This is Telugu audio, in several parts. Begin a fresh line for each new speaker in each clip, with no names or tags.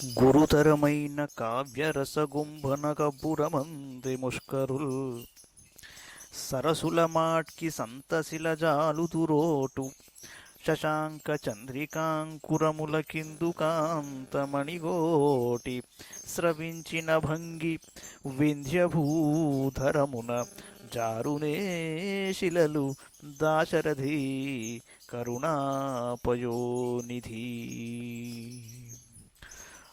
గురుతరమైన కావ్యరసగుంభన కబ్బురమంది ముష్కరుల్ సరసుల మాట్కి సంతశిల జాలుతురోటు శశాంక చంద్రికాంకురముల కిందు కాంతమణిగోటి స్రవించిన భంగి వింధ్యభూధరమున జారునే శిలలు దాశరథి కరుణాపయోనిధి.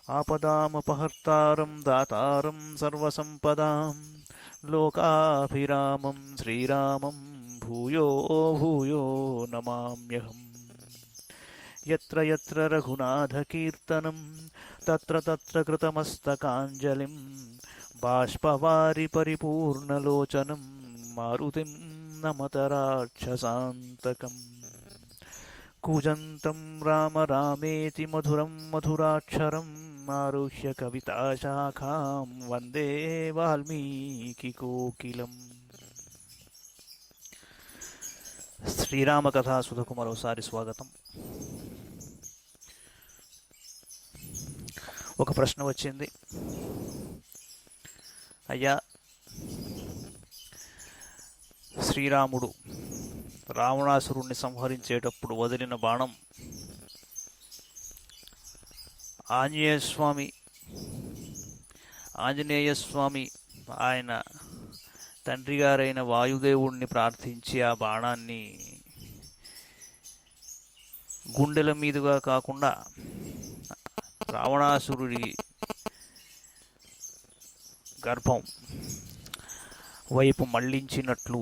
ఆపదామపహర్తారం దాతారం సర్వసంపదాం లోకాభిరామం శ్రీరామం భూయో భూయో నమామ్యహం. యత్ర యత్ర రఘునాథకీర్తనం తత్ర తత్ర కృతమస్తకాంజలిం బాష్పవారి పరిపూర్ణలోచనం మారుతిం నమత రాక్షసాంతకం. కూజంతం రామ రామేతి మధురం మధురాక్షరం ఆరుహ్య కవితాశాఖాం వందే వాల్మీకికోకిలం. శ్రీరామ కథాసుధకు మరోసారి స్వాగతం. ఒక ప్రశ్న వచ్చింది, అయ్యా శ్రీరాముడు రావణాసురుణ్ణి సంహరించేటప్పుడు వదిలిన బాణం ఆంజనేయ స్వామి ఆయన తండ్రి గారైన వాయుదేవుణ్ణి ప్రార్థించి ఆ బాణాన్ని గుండెల మీదుగా కాకుండా రావణాసురుడి గర్భం వైపు మళ్లించినట్లు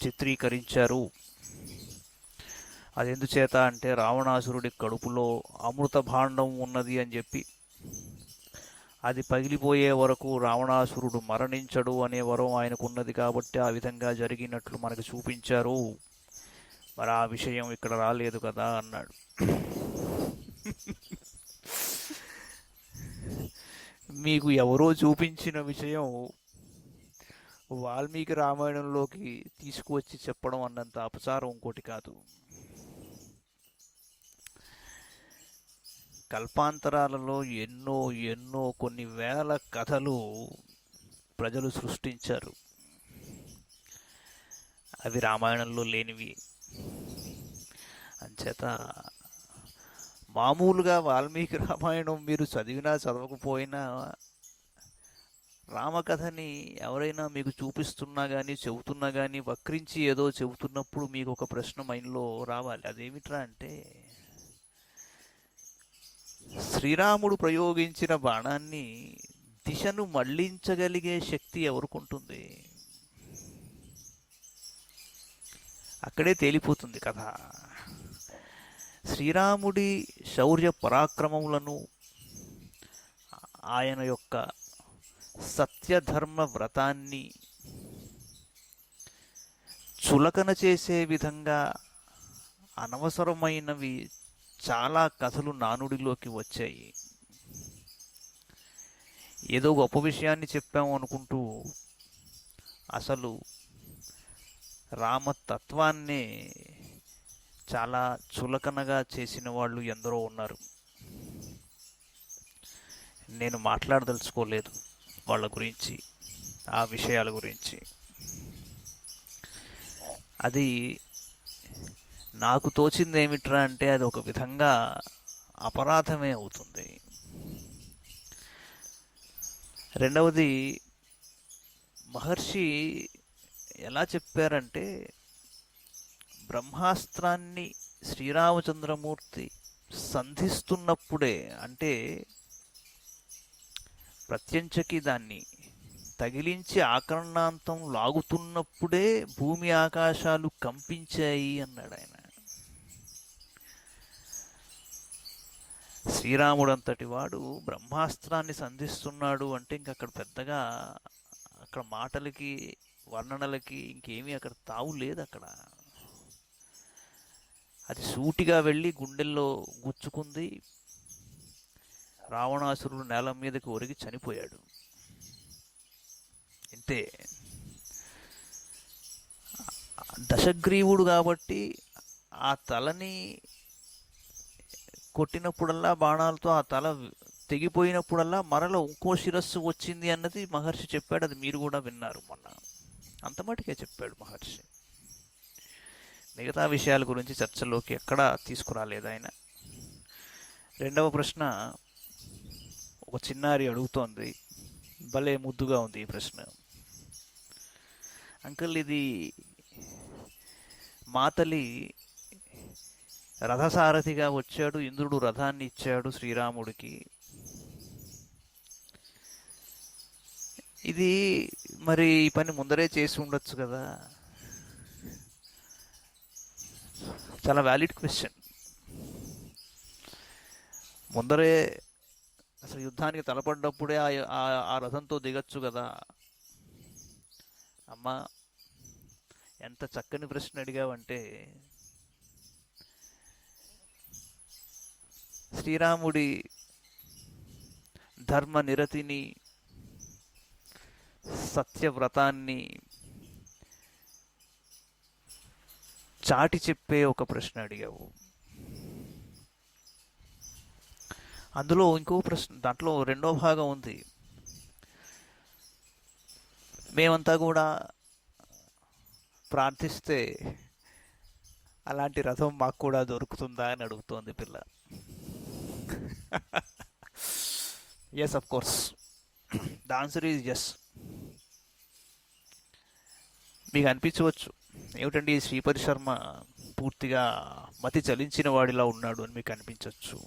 చిత్రీకరించారు. అది ఎందుచేత అంటే రావణాసురుడి కడుపులో అమృత భాండం ఉన్నది అని చెప్పి అది పగిలిపోయే వరకు రావణాసురుడు మరణించడు అనే వరం ఆయనకున్నది కాబట్టి ఆ విధంగా జరిగినట్లు మనకు చూపించారు. మరి ఆ విషయం ఇక్కడ రాలేదు కదా అన్నాడు. మీకు ఎవరో చూపించిన విషయం వాల్మీకి రామాయణంలోకి తీసుకువచ్చి చెప్పడం అన్నంత అపచారం ఇంకోటి కాదు. కల్పాంతరాలలో ఎన్నో ఎన్నో కొన్ని వేల కథలు ప్రజలు సృష్టించారు. అవి రామాయణంలో లేనివి. అంచేత మామూలుగా వాల్మీకి రామాయణం మీరు చదివినా చదవకపోయినా రామకథని ఎవరైనా మీకు చూపిస్తున్నా కానీ చెబుతున్నా కానీ వక్రించి ఏదో చెబుతున్నప్పుడు మీకు ఒక ప్రశ్న మైండ్లో రావాలి. అదేమిట్రా అంటే, శ్రీరాముడు ప్రయోగించిన బాణాన్ని దిశను మళ్లించగలిగే శక్తి ఎవరికుంటుంది? అక్కడే తేలిపోతుంది కథ. శ్రీరాముడి శౌర్య పరాక్రమములను, ఆయన యొక్క సత్యధర్మ వ్రతాన్ని చులకన చేసే విధంగా అనవసరమైనవి చాలా కథలు నానుడిలోకి వచ్చాయి. ఏదో గొప్ప విషయాన్ని చెప్పాము అనుకుంటూ అసలు రామతత్వాన్నే చాలా చులకనగా చేసిన వాళ్ళు ఎందరో ఉన్నారు. నేను మాట్లాడదలుచుకోలేదు వాళ్ళ గురించి, ఆ విషయాల గురించి. అది నాకు తోచింది ఏమిట్రా అంటే, అది ఒక విధంగా అపరాధమే అవుతుంది. రెండవది, మహర్షి ఎలా చెప్పారంటే, బ్రహ్మాస్త్రాన్ని శ్రీరామచంద్రమూర్తి సంధిస్తున్నప్పుడే, అంటే ప్రత్యంచకి దాన్ని తగిలించి ఆకర్ణాంతం లాగుతున్నప్పుడే భూమి ఆకాశాలు కంపించాయి అన్నాడు ఆయన. శ్రీరాముడంతటి వాడు బ్రహ్మాస్త్రాన్ని సంధిస్తున్నాడు అంటే ఇంక అక్కడ పెద్దగా అక్కడ మాటలకి వర్ణనలకి ఇంకేమీ అక్కడ తావు లేదు. అక్కడ అది సూటిగా వెళ్ళి గుండెల్లో గుచ్చుకుంది. రావణాసురుడు నేల మీదకి ఒరిగి చనిపోయాడు. ఇంతే. దశగ్రీవుడు కాబట్టి ఆ తలని కొట్టినప్పుడల్లా బాణాలతో ఆ తల తెగిపోయినప్పుడల్లా మరల ఇంకో శిరస్సు వచ్చింది అన్నది మహర్షి చెప్పాడు. అది మీరు కూడా విన్నారు మొన్న. అంత మటుకే చెప్పాడు మహర్షి. మిగతా విషయాల గురించి చర్చలోకి ఎక్కడా తీసుకురాలేదు ఆయన. రెండవ ప్రశ్న ఒక చిన్నారి అడుగుతోంది. భలే ముద్దుగా ఉంది ఈ ప్రశ్న. అంకుల్, ఇది మాతలి రథసారథిగా వచ్చాడు, ఇంద్రుడు రథాన్ని ఇచ్చాడు శ్రీరాముడికి. ఇది మరి ఈ పని ముందరే చేసి ఉండొచ్చు కదా. చాలా వ్యాలిడ్ క్వశ్చన్. ముందరే అసలు యుద్ధానికి తలపడ్డప్పుడే ఆ రథంతో దిగచ్చు కదా. అమ్మా, ఎంత చక్కని ప్రశ్న అడిగావంటే, శ్రీరాముడి ధర్మ నిరతిని, సత్యవ్రతాన్ని చాటి చెప్పే ఒక ప్రశ్న అడిగావు. అందులో ఇంకో ప్రశ్న, దాంట్లో రెండో భాగం ఉంది. మేమంతా కూడా ప్రార్థిస్తే అలాంటి రథం మాకు కూడా దొరుకుతుందా అని అడుగుతోంది పిల్ల. Yes, of course. The answer is yes. మీకు అనిపించవచ్చు, ఏమిటండి శ్రీపతి శర్మ పూర్తిగా మతి చలించిన వాడిలా ఉన్నాడు అని మీకు అనిపించవచ్చు.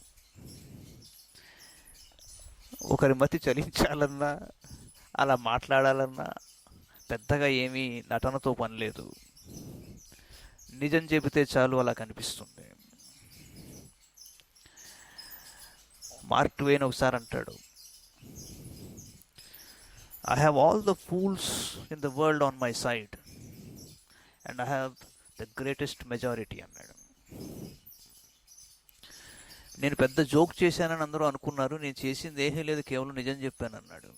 ఒకరి మతి చలించాలన్నా, అలా మాట్లాడాలన్నా పెద్దగా ఏమీ నటనతో పని లేదు. నిజం చెబితే చాలు అలా కనిపిస్తుంది. మార్క్ ట్వేన్ ఒకసారి అంటాడు, I have all the fools in the world on my side and I have the greatest majority అన్నాడు. నేను పెద్ద జోక్ చేశానని అందరూ అనుకున్నారు, నేను చేసింది ఏమీ లేదు, కేవలం నిజం చెప్పాను అన్నాడు.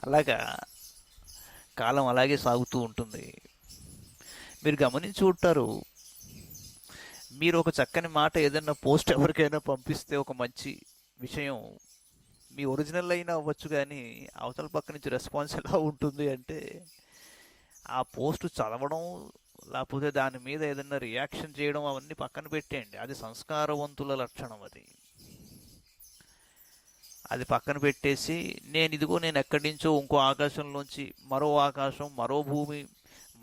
అలాగా కాలం అలాగే సాగుతూ ఉంటుంది. మీరు గమనించి ఉంటారు, మీరు ఒక చక్కని మాట ఏదైనా పోస్ట్ ఎవరికైనా పంపిస్తే, ఒక మంచి విషయం మీ ఒరిజినల్ అయినా అవ్వచ్చు, కానీ అవతల పక్క నుంచి రెస్పాన్స్ ఎలా ఉంటుంది అంటే, ఆ పోస్ట్ చదవడం లేకపోతే దాని మీద ఏదైనా రియాక్షన్ చేయడం అవన్నీ పక్కన పెట్టేయండి. అది సంస్కారవంతుల లక్షణం. అది పక్కన పెట్టేసి, నేను ఎక్కడి నుంచో ఇంకో ఆకాశంలోంచి మరో ఆకాశం, మరో భూమి,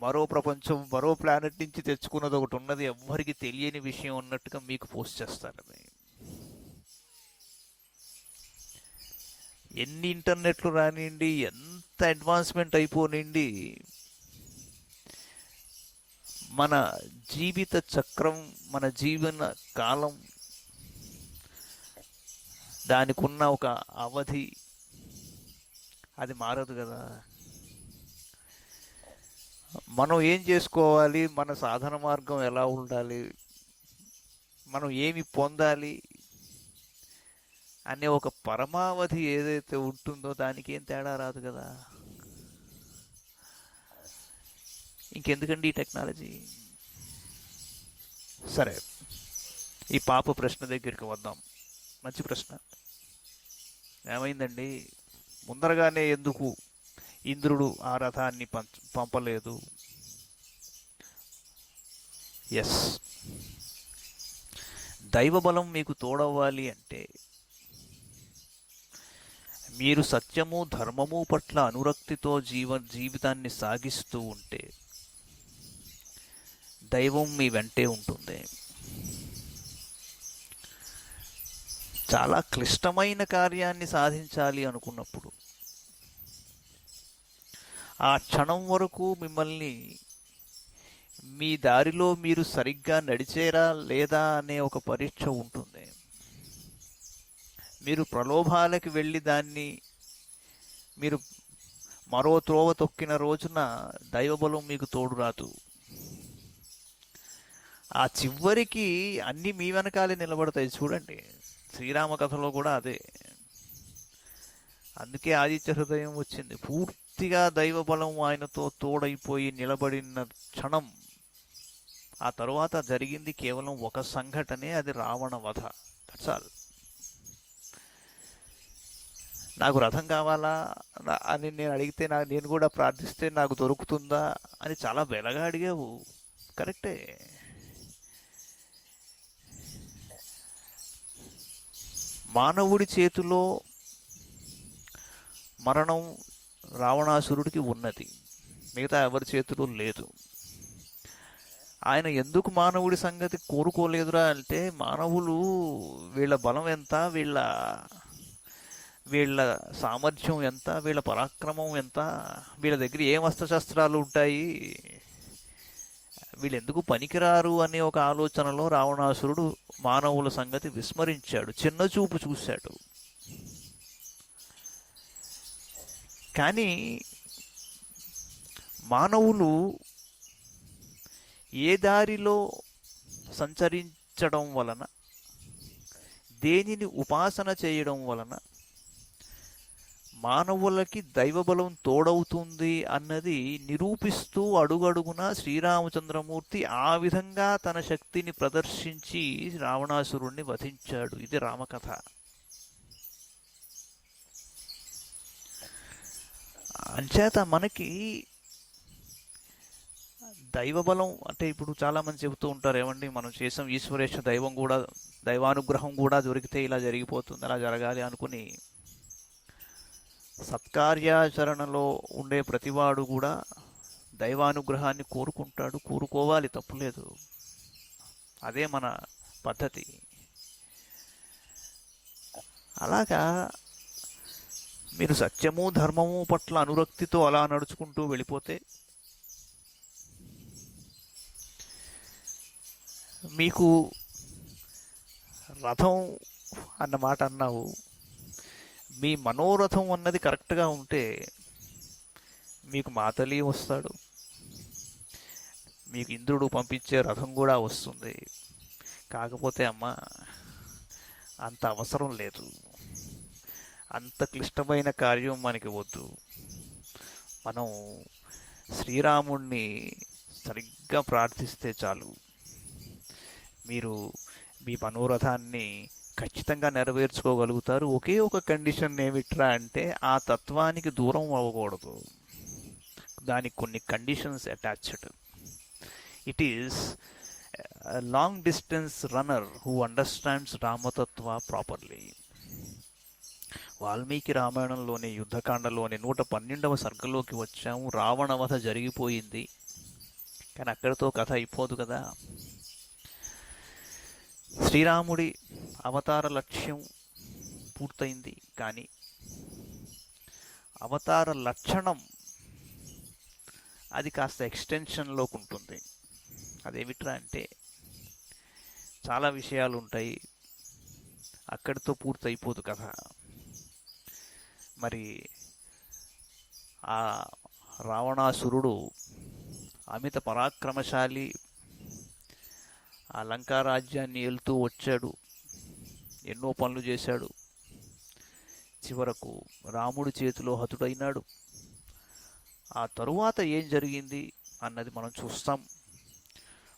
మరో ప్రపంచం, మరో ప్లానెట్ నుంచి తెచ్చుకున్నది ఒకటి ఉన్నది, ఎవ్వరికి తెలియని విషయం ఉన్నట్టుగా మీకు పోస్ట్ చేస్తారు. అది ఎన్ని ఇంటర్నెట్లు రానివ్వండి, ఎంత అడ్వాన్స్మెంట్ అయిపోనివ్వండి, మన జీవిత చక్రం, మన జీవన కాలం, దానికి ఉన్న ఒక అవధి అది మారదు కదా. మనం ఏం చేసుకోవాలి, మన సాధన మార్గం ఎలా ఉండాలి, మనం ఏమి పొందాలి అనే ఒక పరమావధి ఏదైతే ఉంటుందో దానికి ఏం తేడా రాదు కదా. ఇంకెందుకండి ఈ టెక్నాలజీ? సరే, ఈ పాప ప్రశ్న దగ్గరికి వద్దాం. మంచి ప్రశ్న. ఏమైందండి, ముందరగానే ఎందుకు ఇంద్రుడు ఆ రథాన్ని పంపలేదు? ఎస్, దైవబలం మీకు తోడవ్వాలి అంటే, మీరు సత్యము ధర్మము పట్ల అనురక్తితో జీవితాన్ని సాగిస్తూ ఉంటే దైవం మీ వెంటే ఉంటుంది. చాలా క్లిష్టమైన కార్యాన్ని సాధించాలి అనుకున్నప్పుడు, ఆ క్షణం వరకు మిమ్మల్ని మీ దారిలో మీరు సరిగ్గా నడిచేరా లేదా అనే ఒక పరీక్ష ఉంటుంది. మీరు ప్రలోభాలకి వెళ్ళి దాన్ని మీరు మరో త్రోవ తొక్కిన రోజున దైవబలం మీకు తోడు రాదు. ఆ చివరికి అన్నీ మీ వెనకాలే నిలబడతాయి. చూడండి, శ్రీరామ కథలో కూడా అదే. అందుకే ఆదిత్య హృదయం వచ్చింది. పూర్తిగా దైవబలం ఆయనతో తోడైపోయి నిలబడిన క్షణం, ఆ తరువాత జరిగింది కేవలం ఒక సంఘటనే, అది రావణ వధ. That's all. నాకు రథం కావాలా అని నేను అడిగితే నేను కూడా ప్రార్థిస్తే నాకు దొరుకుతుందా అని చాలా బెలగా అడిగావు. కరెక్టే. మానవుడి చేతిలో మరణం రావణాసురుడికి ఉన్నది, మిగతా ఎవరి చేతిలో లేదు. ఆయన ఎందుకు మానవుడి సంగతి కోరుకోలేదురా అంటే, మానవులు వీళ్ళ బలం ఎంత, వీళ్ళ వీళ్ళ సామర్థ్యం ఎంత, వీళ్ళ పరాక్రమం ఎంత, వీళ్ళ దగ్గర ఏం అస్త్రశస్త్రాలు ఉంటాయి, వీళ్ళు ఎందుకు పనికిరారు అనే ఒక ఆలోచనలో రావణాసురుడు మానవుల సంగతి విస్మరించాడు, చిన్న చూపు చూశాడు. కానీ మానవులు ఏ దారిలో సంచరించడం వలన, దేనిని ఉపాసన చేయడం వలన మానవులకి దైవబలం తోడవుతుంది అన్నది నిరూపిస్తూ అడుగడుగున శ్రీరామచంద్రమూర్తి ఆ విధంగా తన శక్తిని ప్రదర్శించి రావణాసురుణ్ణి వధించాడు. ఇది రామకథ. అంచేత మనకి దైవబలం అంటే, ఇప్పుడు చాలామంది చెబుతూ ఉంటారు, ఏమండి మనం చేసాం ఈశ్వరేశ్వర దైవం కూడా, దైవానుగ్రహం కూడా దొరికితే ఇలా జరిగిపోతుంది, అలా జరగాలి అనుకుని సత్కార్యాచరణలో ఉండే ప్రతివాడు కూడా దైవానుగ్రహాన్ని కోరుకుంటాడు, కోరుకోవాలి, తప్పులేదు. అదే మన పద్ధతి. అలాగా మీరు సత్యము ధర్మము పట్ల అనురక్తితో అలా నడుచుకుంటూ వెళ్ళిపోతే మీకు రథం అన్నమాట అన్నావు, మీ మనోరథం అన్నది కరెక్ట్గా ఉంటే మీకు మాతలి వస్తాడు, మీకు ఇంద్రుడు పంపించే రథం కూడా వస్తుంది. కాకపోతే అమ్మ, అంత అవసరం లేదు, అంత క్లిష్టమైన కార్యం మనకి వద్దు. మనం శ్రీరాముణ్ణి సరిగ్గా ప్రార్థిస్తే చాలు, మీరు మీ మనోరథాన్ని ఖచ్చితంగా నెరవేర్చుకోగలుగుతారు. ఒకే ఒక కండిషన్ ఏమిట్రా అంటే, ఆ తత్వానికి దూరం అవ్వకూడదు. దానికి కొన్ని conditions attached. It is long distance runner who understands రామతత్వ ప్రాపర్లీ. వాల్మీకి రామాయణంలోని యుద్ధకాండలోని 112వ సర్గలోకి వచ్చాము. రావణవధ జరిగిపోయింది, కానీ అక్కడితో కథ అయిపోదు కదా. శ్రీరాముడి అవతార లక్ష్యం పూర్తయింది, కానీ అవతార లక్షణం అది కాస్త ఎక్స్టెన్షన్లోకి ఉంటుంది. అదేమిట్రా అంటే, చాలా విషయాలు ఉంటాయి, అక్కడితో పూర్తయిపోదు కథ. మరి ఆ రావణాసురుడు అమిత పరాక్రమశాలి, ఆ లంకా రాజ్యాన్ని ఏలుతూ వచ్చాడు, ఎన్నో పనులు చేశాడు, చివరకు రాముడి చేతిలో హతుడైనాడు. ఆ తరువాత ఏం జరిగింది అన్నది మనం చూస్తాం.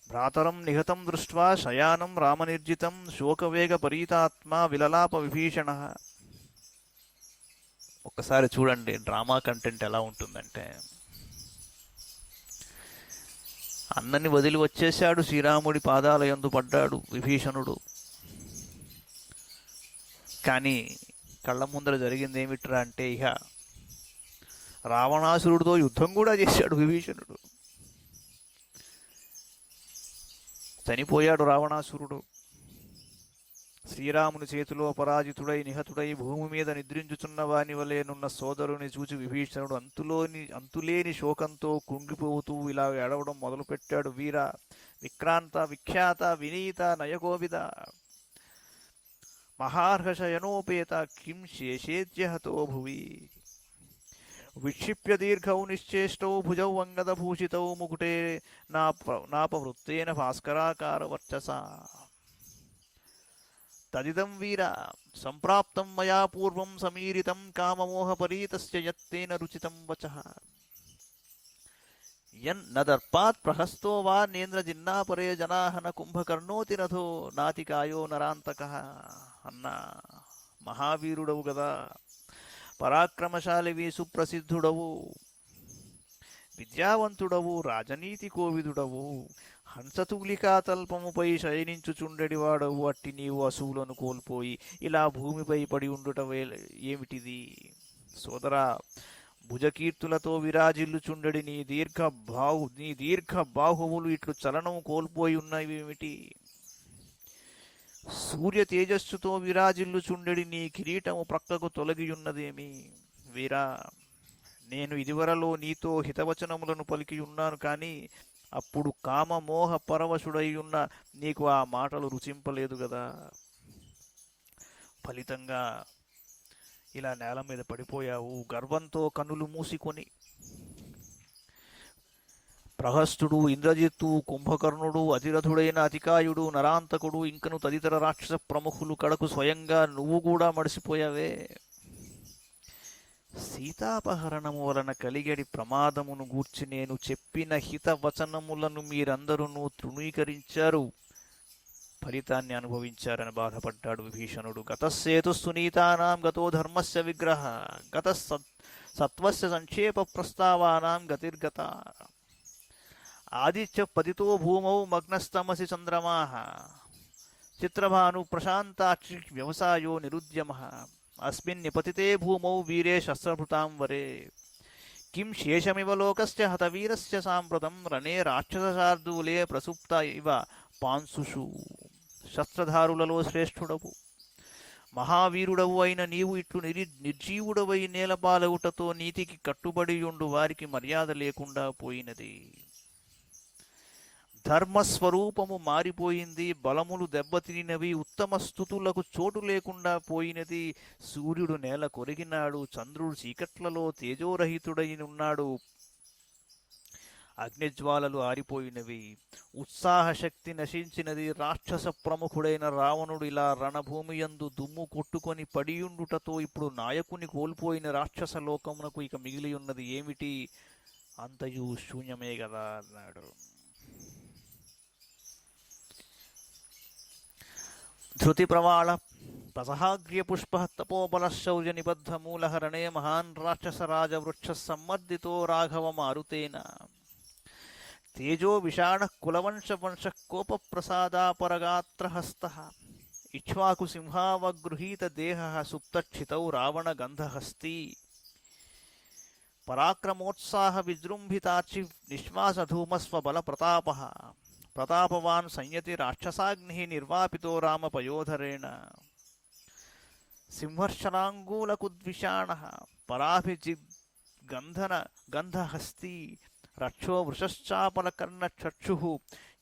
భ్రాతరం నిహతం దృష్ట్వా శయానం రామనిర్జితం శోకవేగ పరీతాత్మ విలలాప విభీషణ. ఒక్కసారి చూడండి డ్రామా కంటెంట్ ఎలా ఉంటుందంటే, అన్నని వదిలి వచ్చేశాడు, శ్రీరాముడి పాదాల యందు పడ్డాడు విభీషణుడు. కానీ కళ్ళ ముందర జరిగింది ఏమిట్రా అంటే, ఇక రావణాసురుడితో యుద్ధం కూడా చేశాడు విభీషణుడు. చనిపోయాడు రావణాసురుడు. శ్రీరాముని చేతిలో పరాజితుడై నిహతుడై భూమి మీద నిద్రించుచున్న వాని వలెనున్న సోదరుని చూచి విభీషణుడు అంతులేని శోకంతో కుంగిపోతూ ఇలా ఏడవడం మొదలుపెట్టాడు. వీర విక్రాంత విఖ్యాత వినీత నయకోవిద మహార్హశయనోపేత కిం శేషేద్యహతో భువి విక్షిప్య దీర్ఘౌ నిశ్చేష్టౌ భుజౌ అంగదభూషితౌ ముకుటే నాపవృత్తేన భాస్కరాకార వర్చస తదిదం వీర సంప్రాప్తం మయా పూర్వం సమీరితం కామమోహపరీతస్య యత్తేన రుచితం వచః యన్ నదర్పాత్ ప్రహస్తో వా నేంద్రజిన్నాపరే జనాః న కుంభకర్ణోతి రథో నాతికాయో నరాంతకః. అన్న మహావీరుడవు కదా, పరాక్రమశాలివి, సుప్రసిద్ధుడవు, విద్యావంతుడవు, రాజనీతి కోవిదుడవు, హంసతూలికా తల్పముపై శయనించుచుండెడివాడవు. అట్టి నీవు అసువులను కోల్పోయి ఇలా భూమిపై పడి ఉండుట ఏమిటిది? సోదరా, భుజకీర్తులతో విరాజిల్లుచుండెడి నీ దీర్ఘ బాహువులు ఇట్లు చలనం కోల్పోయి ఉన్నవేమిటి? సూర్య తేజస్సుతో విరాజిల్లుచుండెడి నీ కిరీటము ప్రక్కకు తొలగియున్నదేమి? వీరా, నేను ఇదివరలో నీతో హితవచనములను పలికి ఉన్నాను, కానీ అప్పుడు కామమోహ పరవశుడై ఉన్న నీకు ఆ మాటలు రుచింపలేదు గదా. ఫలితంగా ఇలా నేల మీద పడిపోయావు. గర్వంతో కన్నులు మూసుకొని ప్రహస్తుడు, ఇంద్రజిత్తు, కుంభకర్ణుడు, అతిరథుడైన అతికాయుడు, నరాంతకుడు, ఇంకను తదితర రాక్షస ప్రముఖులు కడకు స్వయంగా నువ్వు కూడా మడిసిపోయావే. సీతాపహరణము వలన కలిగడి ప్రమాదమును గూర్చి నేను చెప్పిన హితవచనములను మీరందరూ తృణీకరించారు, ఫలితాన్ని అనుభవించారని బాధపడ్డాడు విభీషణుడు. గతస్సేతు సునీతానాం గతో ధర్మస్య విగ్రహ, గత సత్వస్య సంక్షేప ప్రస్తావానాం గతిర్గత. ఆదిత్య పతితో భూమౌ మగ్నస్తమసి చంద్రమాః, చిత్రభాను ప్రశాంతాక్షి వ్యవసాయో నిరుద్యమః. అస్మిన్ నిపతితే భూమౌ వీరే శస్త్రభృతాం వరే, కిం శేషమివ లోకస్య హతవీరస్య సాంప్రతం. రణే రాక్షసశార్దూలే ప్రసుప్త ఇవ పాంసుషు. శస్త్రధారులలో శ్రేష్ఠుడవు, మహావీరుడవు అయిన నీవు ఇట్లు నిర్జీవుడవై నేలపాలవుటతో నీతికి కట్టుబడియుండు వారికి మర్యాద లేకుండా పోయినది. ధర్మస్వరూపము మారిపోయింది, బలములు దెబ్బతినినవి, ఉత్తమ స్థుతులకు చోటు లేకుండా పోయినది. సూర్యుడు నేల కొరిగినాడు, చంద్రుడు చీకట్లలో తేజోరహితుడైనున్నాడు, అగ్నిజ్వాలలు ఆరిపోయినవి, ఉత్సాహశక్తి నశించినది. రాక్షస ప్రముఖుడైన రావణుడు ఇలా రణభూమియందు దుమ్ము కొట్టుకొని పడియుండుటతో ఇప్పుడు నాయకుని కోల్పోయిన రాక్షస లోకమునకు ఇక మిగిలియున్నది ఏమిటి? అంతయు శూన్యమే కదా అన్నాడు. ధృతి ప్రవాళ ప్రసహాగ్ర్యపుష్ప తపోబలశౌర్య నిబద్ధమూలహరణే మహాన్ రాక్షసరాజవృక్ష సమ్మర్దితో రాఘవ మారుతేన. తేజో విషాణ కులవంశ వంశ కోప ప్రసాదాపరగాత్రహస్త. ఇక్ష్వాకు సింహావగృహీత దేహ సుప్తక్షితౌ రావణ గంధహస్తి. పరాక్రమోత్సాహ విజృంభితాచి నిశ్వాసధూమస్వబల ప్రతాప. ప్రతాపవాన్ సంయతి రాక్షసాగ్ని నిర్వాపితో రామపయోధరేణ. సింహర్షణాంగూలకుద్విషాణ పరాభిజిగంధన గంధహస్తి. రక్షో వృషశ్చాపలకర్ణచక్షు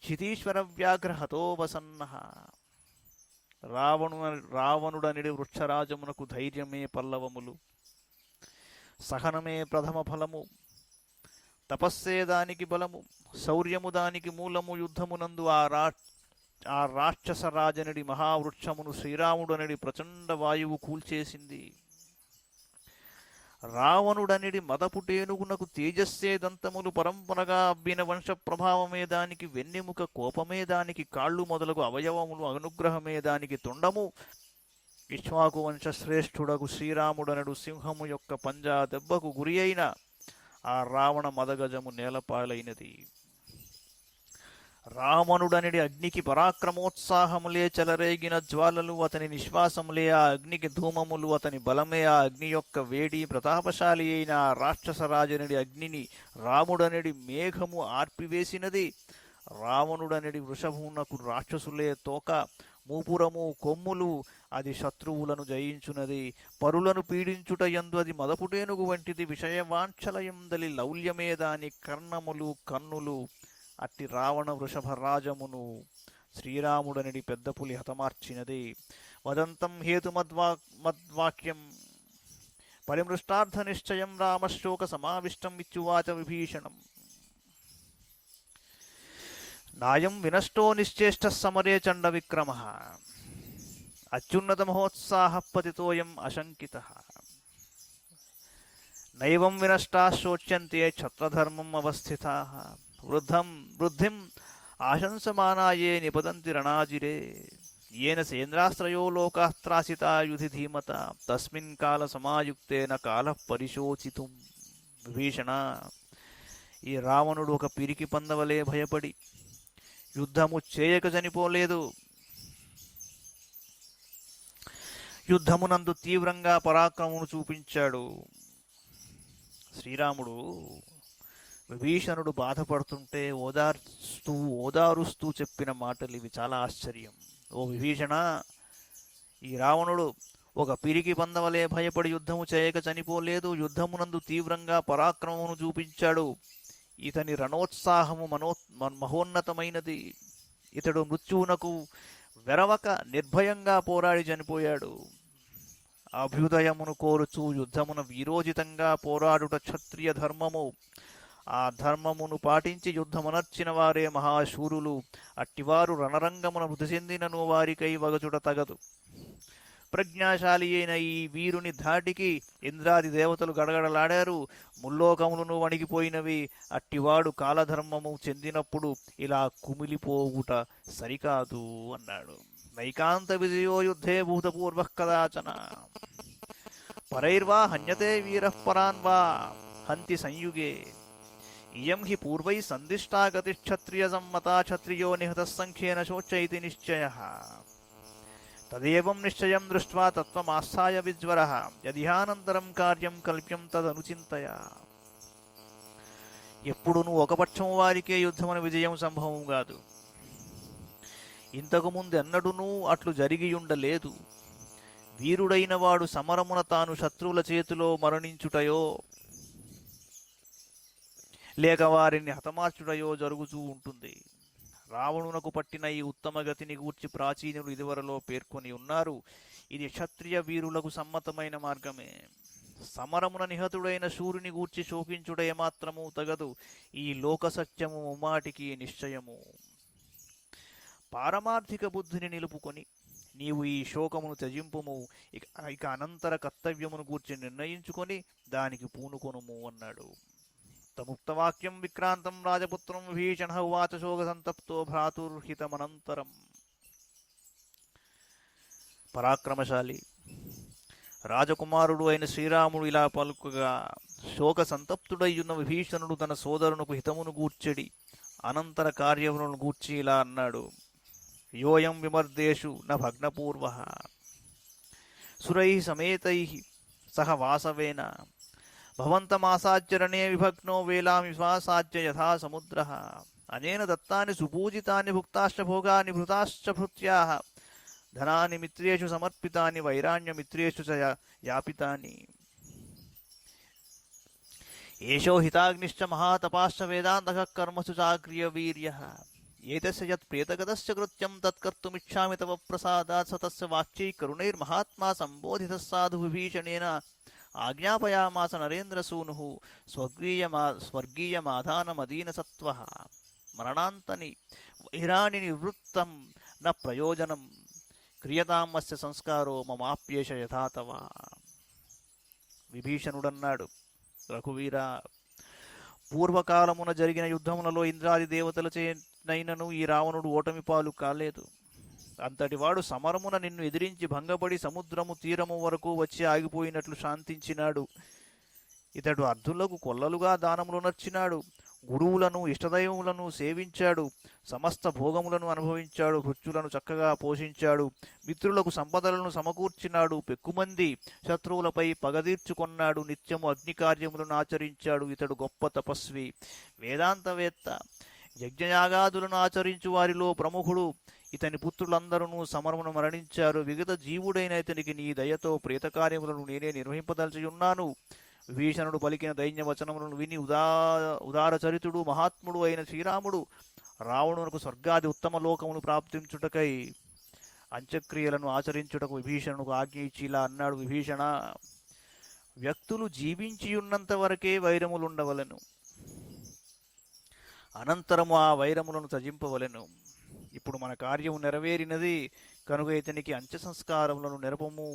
క్షితీశ్వర వ్యాఘ్రహతో వసన్న. రావణుడనిడి వృక్షరాజమునకు ధైర్యమే పల్లవములు, సహనమే ప్రథమ ఫలము, తపస్సే దానికి బలము, శౌర్యము దానికి మూలము. యుద్ధమునందు ఆ రాక్షస రాజనడి మహావృక్షమును శ్రీరాముడనడి ప్రచండ వాయువు కూల్చేసింది. రావణుడనిడి మదపుటేనుగునకు తేజస్సే దంతములు, పరంపరగా అబ్బిన వంశ ప్రభావమే దానికి వెన్నెముక, కోపమే దానికి కాళ్ళు మొదలగు అవయవములు, అనుగ్రహమే దానికి తొండము. ఇక్ష్వాకు వంశశ్రేష్ఠుడగు శ్రీరాముడనడు సింహము యొక్క పంజా దెబ్బకు గురి అయిన ఆ రావణ మదగజము నేలపాలైనది. రావణుడనిడి అగ్నికి పరాక్రమోత్సాహములే చెలరేగిన జ్వాలలు, అతని నిశ్వాసములే ఆ అగ్నికి ధూమములు, అతని బలమే ఆ అగ్ని యొక్క వేడి. ప్రతాపశాలి అయిన ఆ రాక్షసరాజనడి అగ్నిని రాముడనడి మేఘము ఆర్పివేసినది. రావణుడనడి వృషభమునకు రాక్షసులే తోక, మూపురము, కొమ్ములు. అది శత్రువులను జయించున్నది. పరులను పీడించుట యందు అది మదపుటేనుగు వంటిది. విషయవాంఛలయందలి లౌల్యమే దాని కర్ణములు, కన్నులు. అట్టి రావణ వృషభరాజమును శ్రీరాముడనడి పెద్ద పులి హతమార్చినది. వదంతం హేతుమద్వాక్యం పరిమృష్టార్థ నిశ్చయం రామశోక సమావిష్టం ఇత్యువాచ విభీషణం. నాయం వినష్టో నిశ్చేష్ట సమరే చండ విక్రమ. అత్యున్నత మహోత్సాహ పతితోయం అశంకిత. నైవం వినష్టా శోచ్యంతే క్షత్రధర్మం అవస్థితా. వృద్ధిం ఆశంసమానాయే నిపతంతి రణాజిరే. येन సేంద్రాస్త్రయో లోకాస్త్రాసితా యుధి ధీమత తస్మిన్ కాల సమాయుక్తేన కాల పరిశోచితుం. విభీషణ, ఈ రావణుడు ఒక పిరికి పందవలే భయపడి యుద్ధము చేయక చనిపోలేదు. యుద్ధమునందు తీవ్రంగా పరాక్రమమును చూపించాడు. శ్రీరాముడు విభీషణుడు బాధపడుతుంటే ఓదారుస్తూ చెప్పిన మాటలు ఇవి చాలా ఆశ్చర్యం. ఓ విభీషణ, ఈ రావణుడు ఒక పిరికి పందవలే భయపడి యుద్ధము చేయక చనిపోలేదు. యుద్ధమునందు తీవ్రంగా పరాక్రమమును చూపించాడు. ఇతని రణోత్సాహము మహోన్నతమైనది. ఇతడు మృత్యువునకు వెరవక నిర్భయంగా పోరాడి చనిపోయాడు. అభ్యుదయమును కోరుచూ యుద్ధమున వీరోజితంగా పోరాడుట క్షత్రియ ధర్మము. ఆ ధర్మమును పాటించి యుద్ధమునర్చిన వారే మహాశూరులు. అట్టివారు రణరంగమున మృతి చెందినను వారికై వగచుట తగదు. ప్రజ్ఞాశాలి అయిన ఈ వీరుని ధాటికి ఇంద్రాది దేవతలు గడగడలాడారు. ముల్లోకములను వణిగిపోయినవి. అట్టివాడు కాలధర్మము చెందినప్పుడు ఇలా కుమిలిపోవుట సరికాదు అన్నాడు. నైకాంత విజయో యుద్ధే భూతపూర్వ కదాచన పరైర్వా హన్యతే వీరః పరాన్ వా హంతి సంయుగే. ఇయం హి పూర్వై సందిష్టా గతిక్షత్రియ సమ్మతా క్షత్రియో నిహతః సంఖ్యేన శోచైతి నిశ్చయః. తదేవం నిశ్చయం దృష్ట్వా తత్వమాస్థాయ విజ్వరః యదిహానంతరం కార్యం కల్ప్యం తదనుచింతయ. ఎప్పుడునూ ఒకపక్షం వారికే యుద్ధమున విజయం సంభవం కాదు. ఇంతకు ముందు ఎన్నడూనూ అట్లు జరిగియుండలేదు. వీరుడైన వాడు సమరమున తాను శత్రువుల చేతిలో మరణించుటయో లేక వారిని హతమార్చుటయో జరుగుతూ ఉంటుంది. రావణునకు పట్టిన ఈ ఉత్తమ గతిని గూర్చి ప్రాచీనులు ఇదివరలో పేర్కొని ఉన్నారు. ఇది క్షత్రియ వీరులకు సమ్మతమైన మార్గమే. సమరమున నిహతుడైన శూరుని గూర్చి శోకించుట ఏమాత్రము తగదు. ఈ లోక సత్యము ముమ్మాటికి నిశ్చయము. పారమార్థిక బుద్ధిని నిలుపుకొని నీవు ఈ శోకమును త్యజింపుము. ఇక అనంతర కర్తవ్యమును గూర్చి నిర్ణయించుకొని దానికి పూనుకొనుము అన్నాడు. తముక్తవాక్యం విక్రాంతం రాజపుత్రం విభీషణ ఉవాచ శోక సంతప్తో భ్రాతుర్హితమనంతరం. పరాక్రమశాలి రాజకుమారుడు అయిన శ్రీరాముడు ఇలా పలుకగా శోక సంతప్తుడయ్యున్న విభీషణుడు తన సోదరునకు హితమును గూర్చెడి అనంతర కార్యములను గూర్చి ఇలా అన్నాడు. యోయం విమర్దేషు న భగ్నపూర్వః సురైః సమేతైః సహ వాసవేన భవంతమాసాచరణే విభగ్నో వేలామివాసాచ్య యథా సముద్రః. అనేన దత్తాని సుపూజితాని భుక్తాశ్చ భోగాని భృతాశ్చ భృత్యాః ధనాని మిత్రేషు సమర్పితాని వైరాణ్యమిత్రేషు చ యాపితాని. ఏషో హితాగ్నిశ్చ మహాతపాశ్చ వేదాంతః కర్మసు చాక్రియవీర్యః. ఏతస్య యత్ ప్రేతగతస్య కృత్యం తత్కర్తుమిచ్ఛామి తవ ప్రసాదాత్ స తస్య వాక్యై కరుణైర్మహాత్మా సంబోధితః సాధు విభీషణేన ఆజ్ఞాపయామాస నరేంద్రసూనుః స్వర్గీయమాధానమదీనసత్వః. మరణాంతని వైరాణి నివృత్తం న ప్రయోజనం క్రియతామస్య సంస్కారో మమాప్యేష యథాతవ. విభీషణుడన్నాడు, రఘువీర, పూర్వకాలమున జరిగిన యుద్ధములలో ఇంద్రాది దేవతలచేనైనను ఈ రావణుడు ఓటమి పాలు కాలేదు. అంతటివాడు సమరమున నిన్ను ఎదిరించి భంగపడి సముద్రము తీరము వరకు వచ్చి ఆగిపోయినట్లు శాంతించినాడు. ఇతడు అర్ధులకు కొల్లలుగా దానములు నర్చినాడు. గురువులను ఇష్టదైవములను సేవించాడు. సమస్త భోగములను అనుభవించాడు. భృత్యులను చక్కగా పోషించాడు. మిత్రులకు సంపదలను సమకూర్చినాడు. పెక్కుమంది శత్రువులపై పగదీర్చుకొన్నాడు. నిత్యము అగ్నికార్యములను ఆచరించాడు. ఇతడు గొప్ప తపస్వి, వేదాంతవేత్త, యజ్ఞయాగాదులను ఆచరించు వారిలో ప్రముఖుడు. ఇతని పుత్రులందరూ సమరమును మరణించారు. విగత జీవుడైన ఇతనికి నీ దయతో ప్రేతకార్యములను నేనే నిర్వహింపదలచియున్నాను. విభీషణుడు పలికిన దైన్యవచనములను విని ఉదారచరితుడు మహాత్ముడు అయిన శ్రీరాముడు రావణునకు స్వర్గాది ఉత్తమ లోకమును ప్రాప్తించుటకై అంత్యక్రియలను ఆచరించుటకు విభీషణుకు ఆజ్ఞ ఇచ్చి ఇలా అన్నాడు. విభీషణ, వ్యక్తులు జీవించియున్నంత వరకే వైరములుండవలెను. అనంతరము ఆ వైరములను త్యజింపవలెను. ఇప్పుడు మన కార్యము నెరవేరినది కనుక ఇతనికి అంత్య సంస్కారములను నెరపము.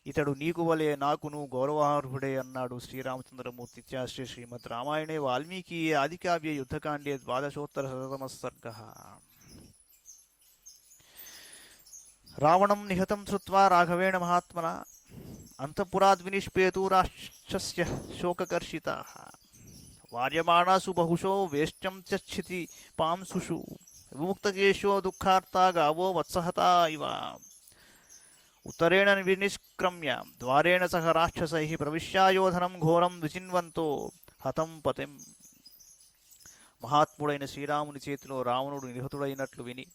ఇతడు నీకు వలె నాకును గౌరవార్హుడే అన్నాడు శ్రీరామచంద్రమూర్తి. శ్రీ శ్రీమద్ రామాయణే వాల్మీకి ఆదికావ్య యుద్ధకాండే 12:100 సర్గ. రావణం నిహతం శ్రుత్వా రాఘవేణ మహాత్మన అంతఃపురాద్ వినిష్పేతు రాక్షస్య శోకకర్షితాః వార్యమాణాసు బహుశో వేష్ట్యం చ క్షితి పాంసుషు విముక్తకేశో దుఃఖార్తా గావో వత్సహతా ఇవ ఉత్తరేణ వినిష్క్రమ్య ద్వారేణ సహ రాక్షసైః ప్రవిశ్యాయోధనం ఘోరం విచిన్వంతో హతం పతిం. మహాత్ముడైన శ్రీరాముని చేతిలో రావణుడు నిహతుడైనట్లు విని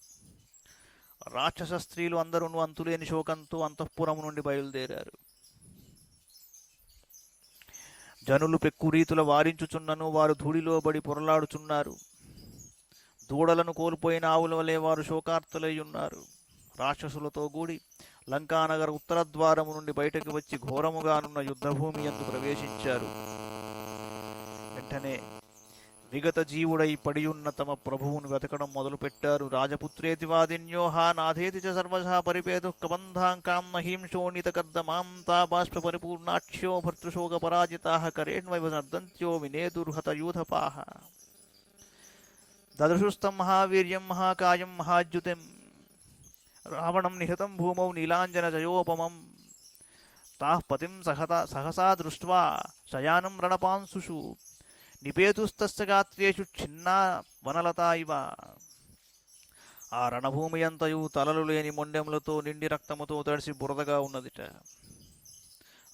రాక్షస స్త్రీలు అందరూ అంతులేని శోకంతో అంతఃపురము నుండి బయలుదేరారు. జనులు పెక్కు రీతుల వారించుచున్నను వారు ధూళిలో బడి పొరలాడుచున్నారు. దూడలను కోల్పోయిన ఆవుల వలె వారు శోకార్తులయ్యున్నారు. రాక్షసులతో కూడి లంకానగర ఉత్తర ద్వారము నుండి బయటకు వచ్చి ఘోరముగానున్న యుద్ధభూమి యందు ప్రవేశించారు. వెంటనే విగత జీవుడై పడియున్న తమ ప్రభువును వెతకడం మొదలుపెట్టారు. రాజపుత్రేతి వాదిన్యోహా నాథేతి చ సర్వశా పరిపేదు కబంధాంకాం మహీంశోణితకర్దమాం తా బాష్ప పరిపూర్ణాక్ష్యో భర్తృశోక పరాజితాః కరేణ్వైవ నర్దంత్యో వినేదుర్హతయూథపాః. దదృశుస్తం మహావీర్యం మహాకాయం మహాద్యుతిం రావణం నిహతం భూమౌ నీలాంజన జయోపమం. తాః పతిం సహసా దృష్ట్వా శయానం రణపాంసుషు నిపేతుస్తస్య గాత్రేషు ఛిన్నా వనలతా ఇవ. ఆ రణభూమి అంతయు తలలు లేని మొండెములతో నిండి రక్తముతో తడిసి బురదగా ఉన్నదిట.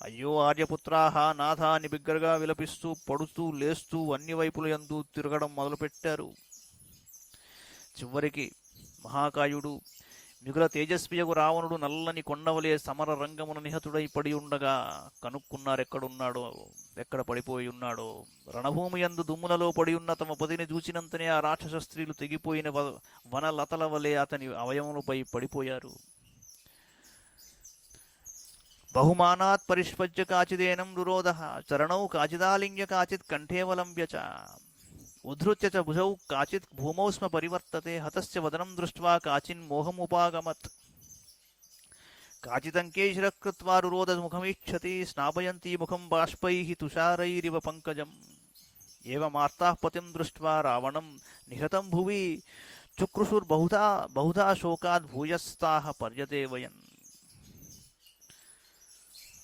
అయ్యో ఆర్యపుత్రాహ నాథ అని బిగ్గరగా విలపిస్తూ పడుతూ లేస్తూ అన్ని వైపుల యందు తిరగడం మొదలుపెట్టారు. చివరికి మహాకాయుడు మిగుల తేజస్వియగు రావణుడు నల్లని కొండవలే సమర రంగమున నిహతుడై పడి ఉండగా కనుక్కున్నారెక్కడున్నాడో, ఎక్కడ పడిపోయి ఉన్నాడో. రణభూమి యందు దుమ్ములలో పడి ఉన్న తమ పతిని చూచినంతనే ఆ రాక్షస స్త్రీలు తెగిపోయిన వనలతల వలె అతని అవయములపై పడిపోయారు. బహుమానాత్ పరిష్పజ్య కాచిదేనం రురోధ చరణౌ కాచిదాలింగ్య కాచిత్ కంఠేవలంబ్య చ ఉద్ధృత్య చ భుజౌ కాచిత్ భూమౌ స్మ పరివర్తతే హతస్య వదనం దృష్ట్వా కాచిన్ మోహముపాగమత్. కాచిదంకేశిరః కృత్వా రురోధముఖమీక్షతి స్నాపయంతి ముఖం బాష్పైః తుషారైరివ పంకజం. ఏవమార్తాః పతిం దృష్ట్వా రావణం నిహతం భువి చుక్రుషుర్బహుధా బహుధా శోకాద్ భూయస్తాః పర్యతే వయన్.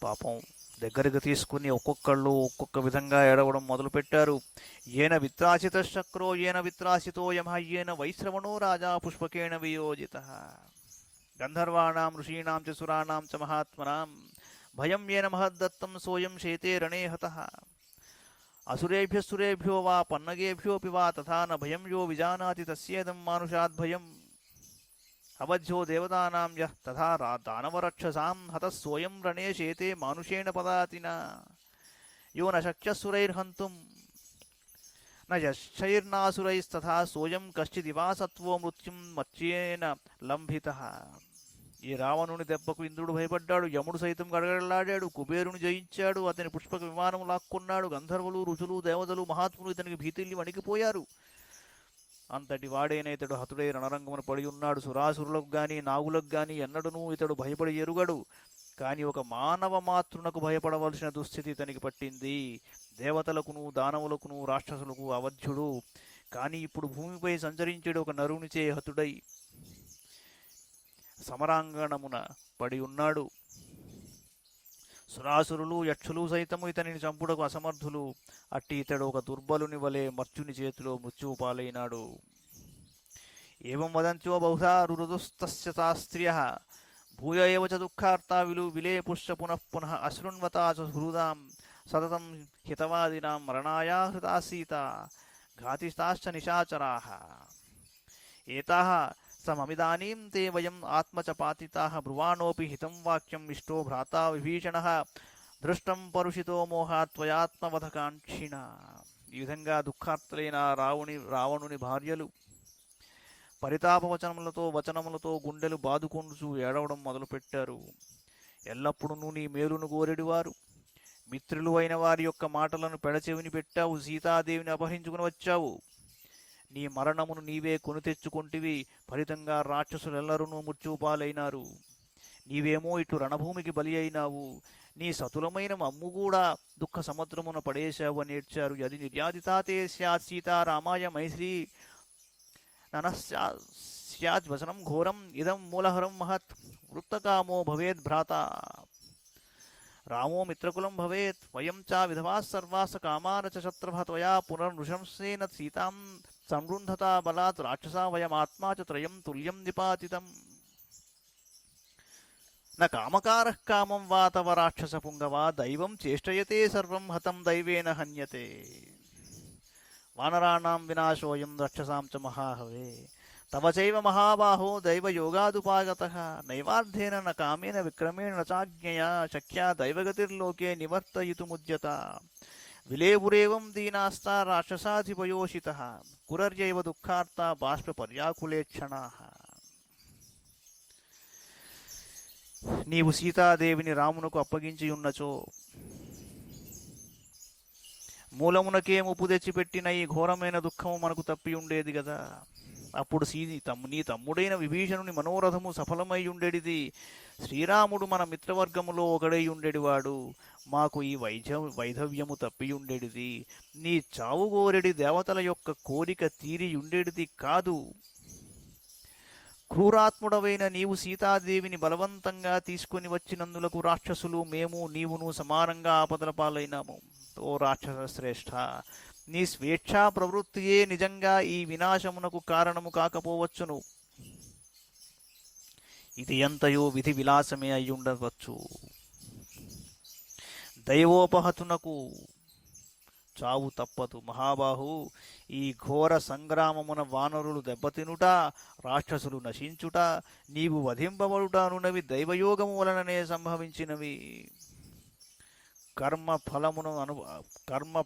పాపం దగ్గరకు తీసుకుని ఒక్కొక్కళ్ళు ఒక్కొక్క విధంగా ఏడవడం మొదలుపెట్టారు. ఏన విత్రాసిత శక్రో ఏన విత్రాసితో యమః ఏన వైశ్రవణో రాజా పుష్పకేణ వియోజితః. గంధర్వాణాం ఋషీణాం చ సురాణాం చ మహాత్మనాం భయం ఏన మహద్దత్తం సోయం శేతే రణే హతః. అసురేభ్యः సురేభ్యో వా పన్నగేభ్యోऽపి వా తథా న భయం యో విజానాతి తస్యేదం మానుషాద్భయం. అవధ్యో దేవతానాం యః తథా దానవరక్షసాం హతః సోయం రణే శేతే మానుషేణ పదాతిన. యో న శక్యః సురైర్హంతుం న యశ్చైర్నాసురైస్తథా సోయం కశ్చిదివా సత్వో మృత్యుం మత్స్యేన లంభితః. ఈ రావణుని దెబ్బకు ఇంద్రుడు భయపడ్డాడు. యముడు సైతం గడగడలాడాడు. కుబేరుని జయించాడు. అతని పుష్పక విమానం లాక్కున్నాడు. గంధర్వులు ఋషులు దేవతలు మహాత్ములు ఇతనికి భీతిల్లి వణికిపోయారు. అంతటి వాడైన ఇతడు హతుడై రణరంగమున పడి ఉన్నాడు. సురాసురులకు గాని నాగులకు గాని ఎన్నడూ ఇతడు భయపడి ఎరుగడు. కాని ఒక మానవ మాతృనకు భయపడవలసిన దుస్థితి ఇతనికి పట్టింది. దేవతలకును దానవులకును రాక్షసులకు అవధ్యుడు. కాని ఇప్పుడు భూమిపై సంచరించేడు ఒక నరునిచే హతుడై సమరాంగణమున పడి ఉన్నాడు. సురాసురులు యక్షులు సైతము ఇతనిని చంపుటకు అసమర్థులు. అట్టి ఇతడు ఒక దుర్బలుని వలె మర్త్యుని చేతిలో మృత్యువు పాలైనాడు. ఏవం వదంత్యో బహుధా రురుదుస్తస్య శాస్త్ర్యః భూయ ఏవ చ దుఃఖార్తా విలేపుశ్చ పునః పునః అశృణ్వతా చ హృదాం సతతం హితవాదినాం మరణాయా హృతా సీత ఘాతితాశ్చ నిశాచరాః. ఏతాః సమమిదానీం తే వయం ఆత్మ చ పాతితాః బ్రువాణోపి హితం వాక్యం ఇష్టో భ్రాతా విభీషణః దృష్టం పరుషితో మోహాత్ త్వయాత్మవధకాంక్షిణ. ఈ విధంగా దుఃఖార్తులైన రావణుని భార్యలు వచనములతో గుండెలు బాదుకొంటూ ఏడవడం మొదలుపెట్టారు. ఎల్లప్పుడూ నీ మేలును కోరెడివారు మిత్రులు అయిన వారి యొక్క మాటలను పెడచెవిని పెట్టావు. సీతాదేవిని అపహరించుకుని వచ్చావు. నీ మరణమును నీవే కొని తెచ్చుకొంటివి. ఫలితంగా రాక్షసులెల్లరూ మృత్యుపాలైనారు. నీవేమో ఇటు రణభూమికి బలి అయినావు. నీ సతులమైన మమ్ము కూడా దుఃఖ సముద్రమున పడేశావు అని ఏడ్చారు. యది నిర్యాదితాతే స్యాత్ సీతా రామాయ మైశ్రీ ననస్య స్యాద్వసనం ఘోరం ఇదం మూలహరం మహత్ వృత్తకామో భవేద్ భ్రాత రామో మిత్రకులం భవేత్ వయం చ విధవా సర్వాస కామాన చ శత్రుభ త్వయా పునర్నృశంసేన సీతాం సంరుంధతా బలాత్ రాక్షసా వయమాత్మా చ త్రయం తుల్యం నిపాతితం న కామకారః కామం వా తవ రాక్షస పుంగవా దైవం చేష్టయతే సర్వం హతం దైవేన హన్యతే వానరాణాం వినాశోయం రక్షసాం చ మహాహవే తవ చైవ మహాబాహో దైవయోగాదుపాగతః నైవార్థేన న కామేన విక్రమేణ న చాజ్ఞయా శక్యా దైవగతిర్లోకే నివర్తయితుముద్యత విలేపురేవం దీనాస్తా రాక్షసాధిపయోషితః కురర్యైవ దుఃఖార్తా బాష్పపర్యాకులేక్షణాః. నీవు సీతాదేవిని రామునకు అప్పగించియున్నచో మూలమునకే ముప్పు తెచ్చిపెట్టిన ఈ ఘోరమైన దుఃఖము మనకు తప్పి ఉండేది కదా. అప్పుడు నీ తమ్ముడైన విభీషణుని మనోరథము సఫలమై ఉండేడిది. శ్రీరాముడు మన మిత్రవర్గములో ఒకడై ఉండేడివాడు. మాకు ఈ వైధవ్యము తప్పి ఉండేడిది. నీ చావు కోరెడి దేవతల యొక్క కోరిక తీరి ఉండేడిది కాదు. క్రూరాత్ముడవైన నీవు సీతాదేవిని బలవంతంగా తీసుకుని వచ్చినందులకు రాక్షసులు మేము నీవును సమానంగా ఆపదల పాలైనాము. ఓ రాక్షస శ్రేష్ఠ, నీ స్వేచ్ఛా ప్రవృత్తియే నిజంగా ఈ వినాశమునకు కారణము కాకపోవచ్చును. ఇది ఎంతయో విధి విలాసమే అయ్యుండవచ్చు. దైవోపహతునకు చావు తప్పదు మహాబాహు. ఈ ఘోర సంగ్రామమున వానరులు దెబ్బతినుట, రాక్షసులు నశించుట, నీవు వధింపబడుటానున్నవి దైవయోగము వలననే సంభవించినవి. కర్మ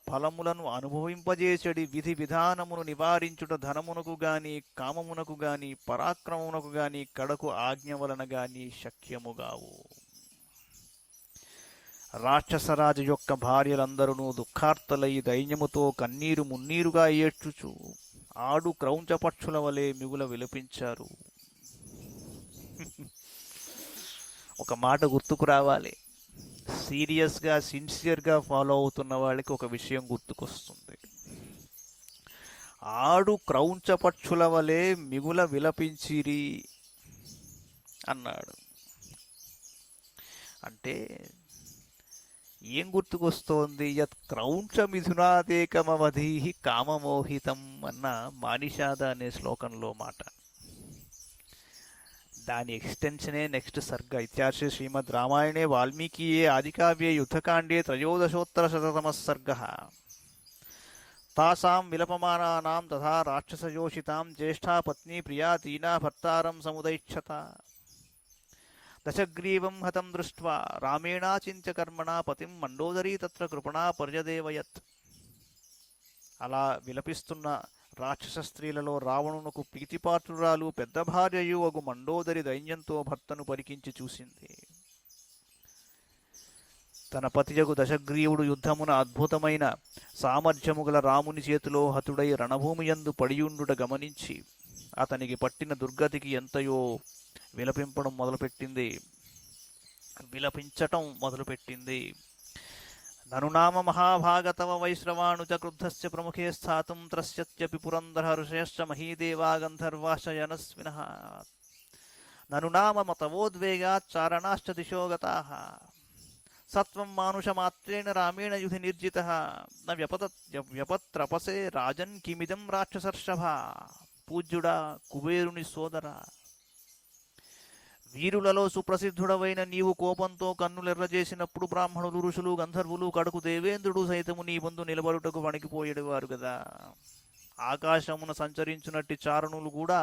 ఫలములను అనుభవింపజేసడి విధి విధానమును నివారించుట ధనమునకు గాని కామమునకు గాని పరాక్రమమునకు గాని కడకు ఆజ్ఞ వలన గాని శక్యముగావు. రాక్షసరాజు యొక్క భార్యలందరూ దుఃఖార్తలై దైన్యముతో కన్నీరు మున్నీరుగా ఏడ్చుచు ఆడు క్రౌంచపక్షుల వలె మిగుల విలపించారు. ఒక మాట గుర్తుకు రావాలి. సీరియస్గా సిన్సియర్గా ఫాలో అవుతున్న వాళ్ళకి ఒక విషయం గుర్తుకొస్తుంది. ఆడు క్రౌంచపక్షుల వలె మిగుల విలపించిరి అన్నాడు. అంటే ఏం గుర్తుకొస్తోంది? యత్ క్రౌంచ మిథునాదేకమవధీ కామమోహితం అన్న మానిషాద అనే శ్లోకంలో మాట. దాని ఎక్స్టెన్షనే నెక్స్ట్ సర్గ. ఇత్యార్షే శ్రీమద్ రామాయణే వాల్మీకియే ఆదికావ్యే యుద్ధకాండే 13-శతమః సర్గః. తాసాం విలపమానానాం తథా రాక్షసయోషితాం జ్యేష్ఠా పత్ని ప్రియా దీనా భర్తారం సముదైక్షత. దశగ్రీవం హతం దృష్ట్వా రామేణాచింత్య కర్మణా పతిం మండోదరీ తత్ర కృపణా పర్యదేవయత్. అలా విలపిస్తున్న రాక్షస స్త్రీలలో రావణునకు ప్రీతిపాత్రురాలు పెద్ద భార్యయు అగు మండోదరి దైన్యంతో భర్తను పరికించి చూసింది. తన పతియగు దశగ్రీవుడు యుద్ధమున అద్భుతమైన సామర్థ్యము గల రాముని చేతిలో హతుడై రణభూమియందు పడియుండుట గమనించి అతనికి పట్టిన దుర్గతికి ఎంతయో విలపించటం మొదలుపెట్టింది. ననునామ మహాభాగతవ వైశ్రవాణుచ క్రుద్ధస్య ప్రముఖే స్థాతుం త్రస్యత్యపి పురందర ఋషయశ్చ మహీదేవా గంధర్వాశ్చ యనస్వినః. ననునామ మతవోద్వేగాచ్చారణాశ్చ దిశో గతాః. సత్వం మానుషమాత్రేణ రామేణ యుధి నిర్జితః. న వ్యపత్రపసే రాజన్ కిమిదం రాక్షసర్షభ. పూజ్యుడా, కుబేరుని సోదర, వీరులలో సుప్రసిద్ధుడవైన నీవు కోపంతో కన్నులెర్రజేసినప్పుడు బ్రాహ్మణులు, ఋషులు, గంధర్వులు, కడుకు దేవేంద్రుడు సైతము నీ ముందు నిలబడుటకు వణికిపోయేవారు కదా. ఆకాశమున సంచరించునట్టి చారణులు కూడా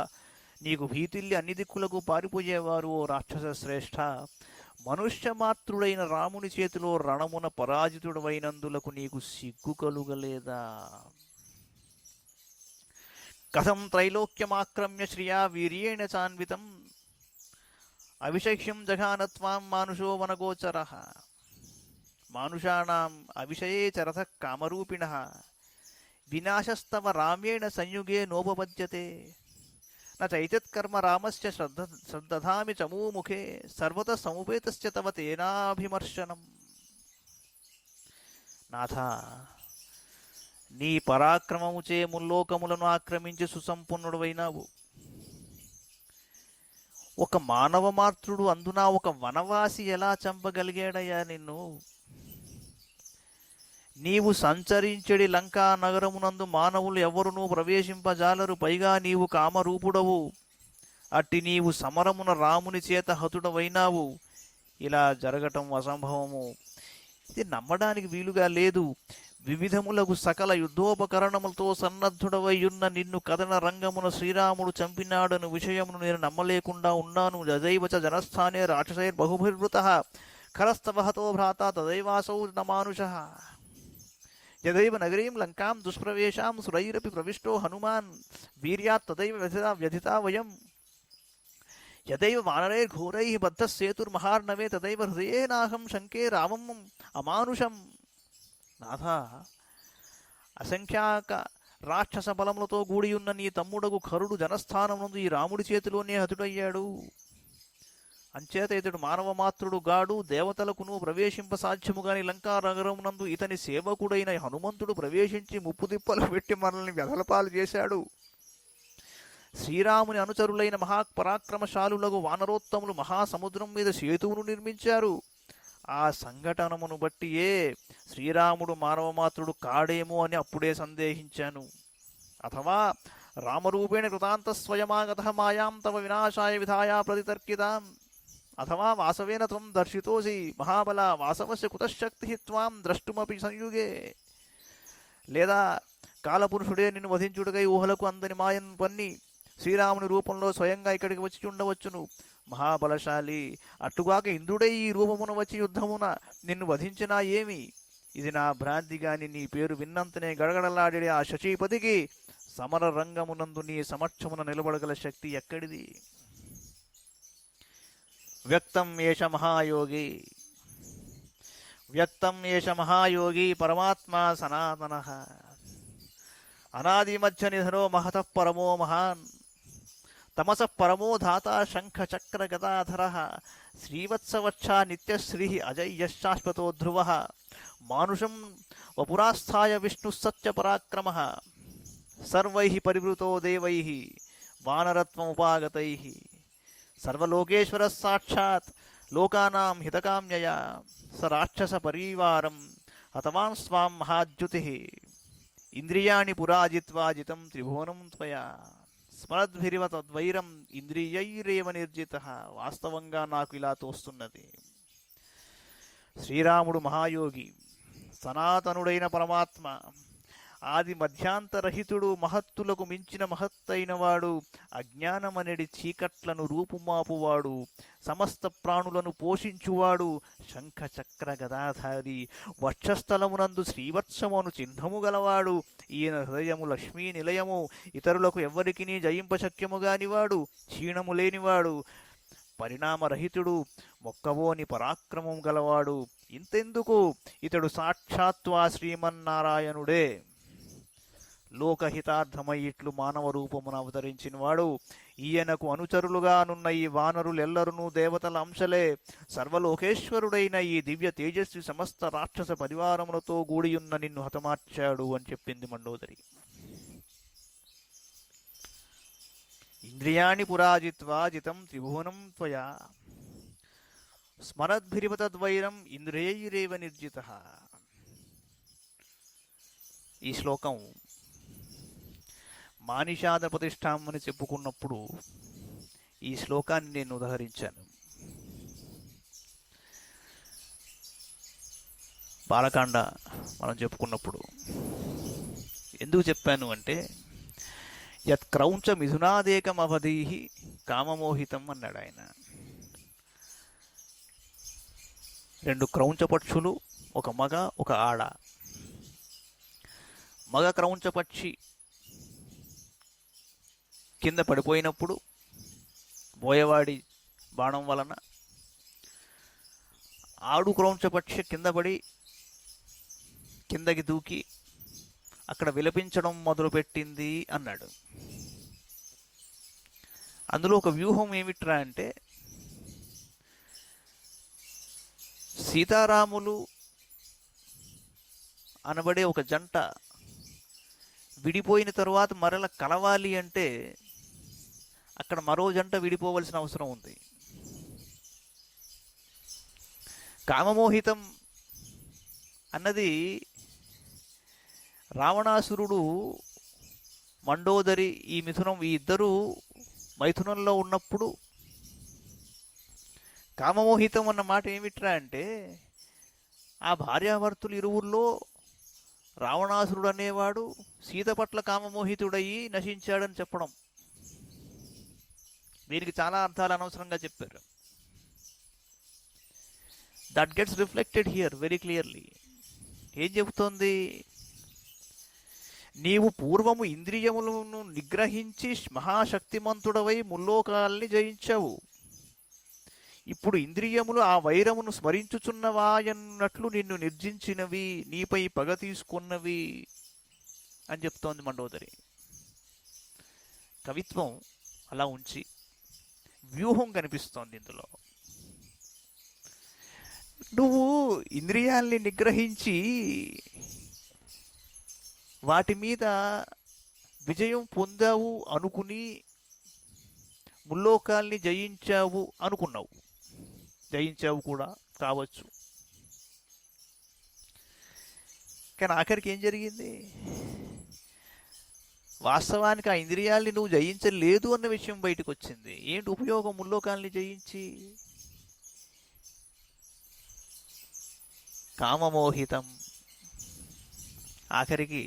నీకు భీతిల్లి అన్ని దిక్కులకు పారిపోయేవారు. ఓ రాక్షస శ్రేష్ఠ, మనుష్య మాతృడైన రాముని చేతిలో రణమున పరాజితుడవైనందులకు నీకు సిగ్గు కలుగలేదా? కథం త్రైలోక్యమాక్రమ్య శ్రియా వీర్యేణ చాన్వితం అవిషహ్యం జఘానత్వాం మానుషో వనగోచరః. మానుషాణాం అవిషయే చరథః కామరూపిణః. వినాశస్తవ రామేణ సంయుగే నోపపద్యతే. న చైతత్కర్మ రామస్య శ్రద్ధధామి చమూముఖే సర్వతః సముపేతస్య తవ తేనాభిమర్శనం. నాథ, నీ పరాక్రమముచే ముల్లోకములను ఆక్రమించి సుసంపన్నుడవైనావు. ఒక మానవ మాతృడు, అందున ఒక వనవాసి ఎలా చంపగలిగాడయ్యా నిన్ను? నీవు సంచరించెడి లంకా నగరమునందు మానవులు ఎవరునూ ప్రవేశింపజాలరు, పైగా నీవు కామరూపుడవు. అట్టి నీవు సమరమున రాముని చేత హతుడవైనావు. ఇలా జరగటం అసంభవము. ఇది నమ్మడానికి వీలుగా లేదు. వివిధములకు సకల యుద్ధోపకరణములతో సన్నద్ధుడవైయున్న నిన్ను కథన రంగమున శ్రీరాముడు చంపినాడను విషయమును నేను నమ్మలేకుండా ఉన్నాను. యదైవచ జనస్థానే రాక్షసైర్బహుభిర్వృతః ఖరస్తవహతో భ్రాత తదైవాసౌ నమానుషః. యదైవ నగరీం లంకాం దుష్ప్రవేశాం సురైరపి ప్రవిష్టో హనుమాన్ వీర్యాత్ తదైవ వ్యధితా వయం. యదైవ వానరైర్ఘోరైః బద్ధస్సేతుర్మహార్ణవే తదైవ హృదయేనాహం శంకే రామం అమానుషం. నాథ, అసంఖ్యాక రాక్షస బలములతో కూడి ఉన్న నీ తమ్ముడగు ఖరుడు జనస్థానం నందు ఈ రాముడి చేతిలోనే హతుడయ్యాడు. అంచేత ఇతడు మానవ మాతృడు గాడు, దేవతలకును ప్రవేశింప సాధ్యముగాని లంకా నగరమునందు ఇతని సేవకుడైన హనుమంతుడు ప్రవేశించి ముప్పు తిప్పలు పెట్టి మనల్ని వ్యధలపాలు చేశాడు. శ్రీరాముని అనుచరులైన మహాపరాక్రమశాలులకు వానరోత్తములు మహాసముద్రం మీద సేతువును నిర్మించారు. ఆ సంఘటనమును బట్టియే శ్రీరాముడు మానవమాత్రుడు కాడేమో అని అప్పుడే సందేహించాను. అథవా రామరూపేణ కృతాంత స్వయమాగత మాయాం తవ వినాశాయ విధాయా ప్రతితర్కితాం. అథవా వాసవేన త్వం దర్శితోసి మహాబల వాసవస్య కుతశక్తి త్వాం ద్రష్టుమపి సంయుగే. లేదా కాలపురుషుడే నిన్ను వధించుటకై ఊహలకు అందని మాయను పన్ని శ్రీరాముని రూపంలో స్వయంగా ఇక్కడికి వచ్చి ఉండవచ్చును. మహాబలశాలి, అట్టుగాక ఇంద్రుడే ఈ రూపమున వచ్చి యుద్ధమున నిన్ను వధించినా ఏమి? ఇది నా భ్రాంతి గాని నీ పేరు విన్నంతనే గడగడలాడే ఆ శచీపతికి సమర రంగమునందు నీ సమక్షమున నిలబడగల శక్తి ఎక్కడిది? వ్యక్తం ఏష మహాయోగి, వ్యక్తం ఏష మహాయోగి పరమాత్మా సనాతనః. అనాదిమధ్య నిధనో మహతః పరమో మహాన్. తమస పరమో ధాత శంఖ చక్ర గదాధరః. శ్రీవత్సవచ్చా నిత్యశ్రీ అజయ్యశాశ్వతో ధ్రువః. మానుషం వపురాస్థాయ విష్ణుః సత్యపరాక్రమః. సర్వైః పరివృతో దేవైః వానరత్వముపాగతైః. సర్వలోకేశ్వరः సాక్షాత్ లోకానాం హితకామ్యయా. స రాక్షస పరివారం హతవాన్ స్వాం మహాద్యుతిః. ఇంద్రియాణి పురాజిత్వా జితం త్రిభువనం త్వయా. స్మరద్భిరివ తద్వైరం ఇంద్రియైరేవ నిర్జితః. వాస్తవంగా నాకు ఇలా తోస్తున్నది. శ్రీరాముడు మహాయోగి, సనాతనుడైన పరమాత్మ, ఆది మధ్యాంతరహితుడు, మహత్తులకు మించిన మహత్తైనవాడు, అజ్ఞానమనడి చీకట్లను రూపుమాపువాడు, సమస్త ప్రాణులను పోషించువాడు, శంఖ చక్ర గదాధారి, వక్షస్థలమునందు శ్రీవత్సమును చిహ్నము గలవాడు. ఈయన హృదయము లక్ష్మీ నిలయము, ఇతరులకు ఎవ్వరికీ జయింపశక్యము గానివాడు, క్షీణము లేనివాడు, పరిణామరహితుడు, మొక్కవోని పరాక్రమం గలవాడు. ఇంతెందుకు, ఇతడు సాక్షాత్వా శ్రీమన్నారాయణుడే. లోకహితార్థమై ఇట్లు మానవ రూపమును అవతరించినవాడు. ఈయనకు అనుచరులుగానున్న ఈ వానరులెల్లరునూ దేవతల అంశలే. సర్వలోకేశ్వరుడైన ఈ దివ్య తేజస్వి సమస్త రాక్షస పరివారములతో కూడియున్న నిన్ను హతమార్చాడు అని చెప్పింది మండోదరి. ఇంద్రియాణి పురాజిత్వా జితం త్రిభువనం త్వయా. స్మరద్భిరివ తద్వైరం ఇంద్రియైరేవ నిర్జితః. ఈ శ్లోకం మానిషాద ప్రతిష్టాం అని చెప్పుకున్నప్పుడు ఈ శ్లోకాన్ని నేను ఉదహరించాను. బాలకాండ మనం చెప్పుకున్నప్పుడు ఎందుకు చెప్పాను అంటే, యత్ క్రౌంచ మిథునాదేకం అవధీహి కామమోహితం అన్నాడు ఆయన. 2 క్రౌంచ పక్షులు, ఒక మగ ఒక ఆడ. మగ క్రౌంచ పక్షి కింద పడిపోయినప్పుడు బోయవాడి బాణం వలన ఆడు క్రౌంచ పక్షి కింద పడి కిందకి దూకి అక్కడ విలపించడం మొదలుపెట్టింది అన్నాడు. అందులో ఒక వ్యూహం ఏమిట్రా అంటే, సీతారాములు అనబడే ఒక జంట విడిపోయిన తరువాత మరల కలవాలి అంటే అక్కడ మరో జంట విడిపోవలసిన అవసరం ఉంది. కామమోహితం అన్నది రావణాసురుడు, మండోదరి ఈ మిథునం, ఈ ఇద్దరు మైథునంలో ఉన్నప్పుడు కామమోహితం అన్న మాట ఏమిట్రా అంటే ఆ భార్యాభర్తలు ఇరువుల్లో రావణాసురుడు అనేవాడు సీత పట్ల కామమోహితుడయ్యి నశించాడని చెప్పడం. దీనికి చాలా అర్థాలు అనవసరంగా చెప్పారు. That gets reflected here very clearly. ఏం చెబుతోంది? నీవు పూర్వము ఇంద్రియములను నిగ్రహించి మహాశక్తిమంతుడవై ముల్లోకాల్ని జయించావు. ఇప్పుడు ఇంద్రియములు ఆ వైరమును స్మరించుచున్నవాయన్నట్లు నిన్ను నిర్జించినవి, నీపై పగ తీసుకున్నవి అని చెప్తోంది మండోదరి. కవిత్వం అలా ఉంచి వ్యూహం కనిపిస్తోంది ఇందులో. నువ్వు ఇంద్రియాల్ని నిగ్రహించి వాటి మీద విజయం పొందావు అనుకుని ముల్లోకాల్ని జయించావు అనుకున్నావు. జయించావు కూడా కావచ్చు. కానీ ఆఖరికి ఏం జరిగింది? వాస్తవానికి ఆ ఇంద్రియాల్ని నువ్వు జయించలేదు అన్న విషయం బయటకు వచ్చింది. ఏంటి ఉపయోగం ముల్లోకాల్ని జయించి? కామమోహితం. ఆఖరికి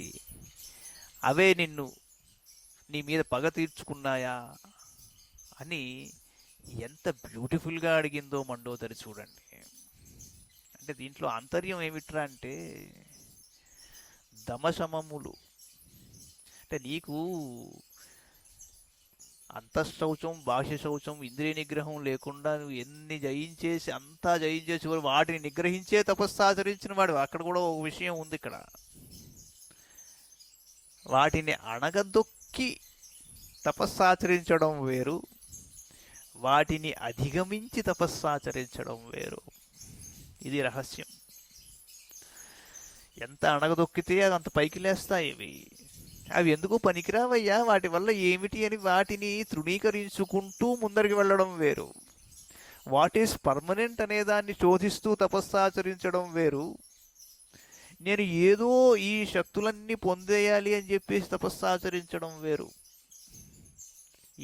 అవే నీ మీద పగ తీర్చుకున్నాయా అని ఎంత బ్యూటిఫుల్గా అడిగిందో మండోదరి చూడండి. అంటే దీంట్లో ఆంతర్యం ఏమిట్రా అంటే దమశమములు. అంటే నీకు అంతఃశౌచం, బాహ్య శౌచం, ఇంద్రియ నిగ్రహం లేకుండా నువ్వు ఎన్ని జయించేసి అంతా జయించేసి వాటిని నిగ్రహించే తపస్సు ఆచరించిన వాడు. అక్కడ కూడా ఒక విషయం ఉంది. ఇక్కడ వాటిని అణగదొక్కి తపస్సు ఆచరించడం వేరు, వాటిని అధిగమించి తపస్సు ఆచరించడం వేరు. ఇది రహస్యం. ఎంత అణగదొక్కితే అది అంత పైకి లేస్తాయి. అవి ఎందుకు పనికిరావయ్యా, వాటి వల్ల ఏమిటి అని వాటిని తృణీకరించుకుంటూ ముందరికి వెళ్ళడం వేరు. వాట్ ఈస్ పర్మనెంట్ అనే దాన్ని శోధిస్తూ తపస్సు ఆచరించడం వేరు. నేను ఏదో ఈ శక్తులన్నీ పొందేయాలి అని చెప్పేసి తపస్సు ఆచరించడం వేరు.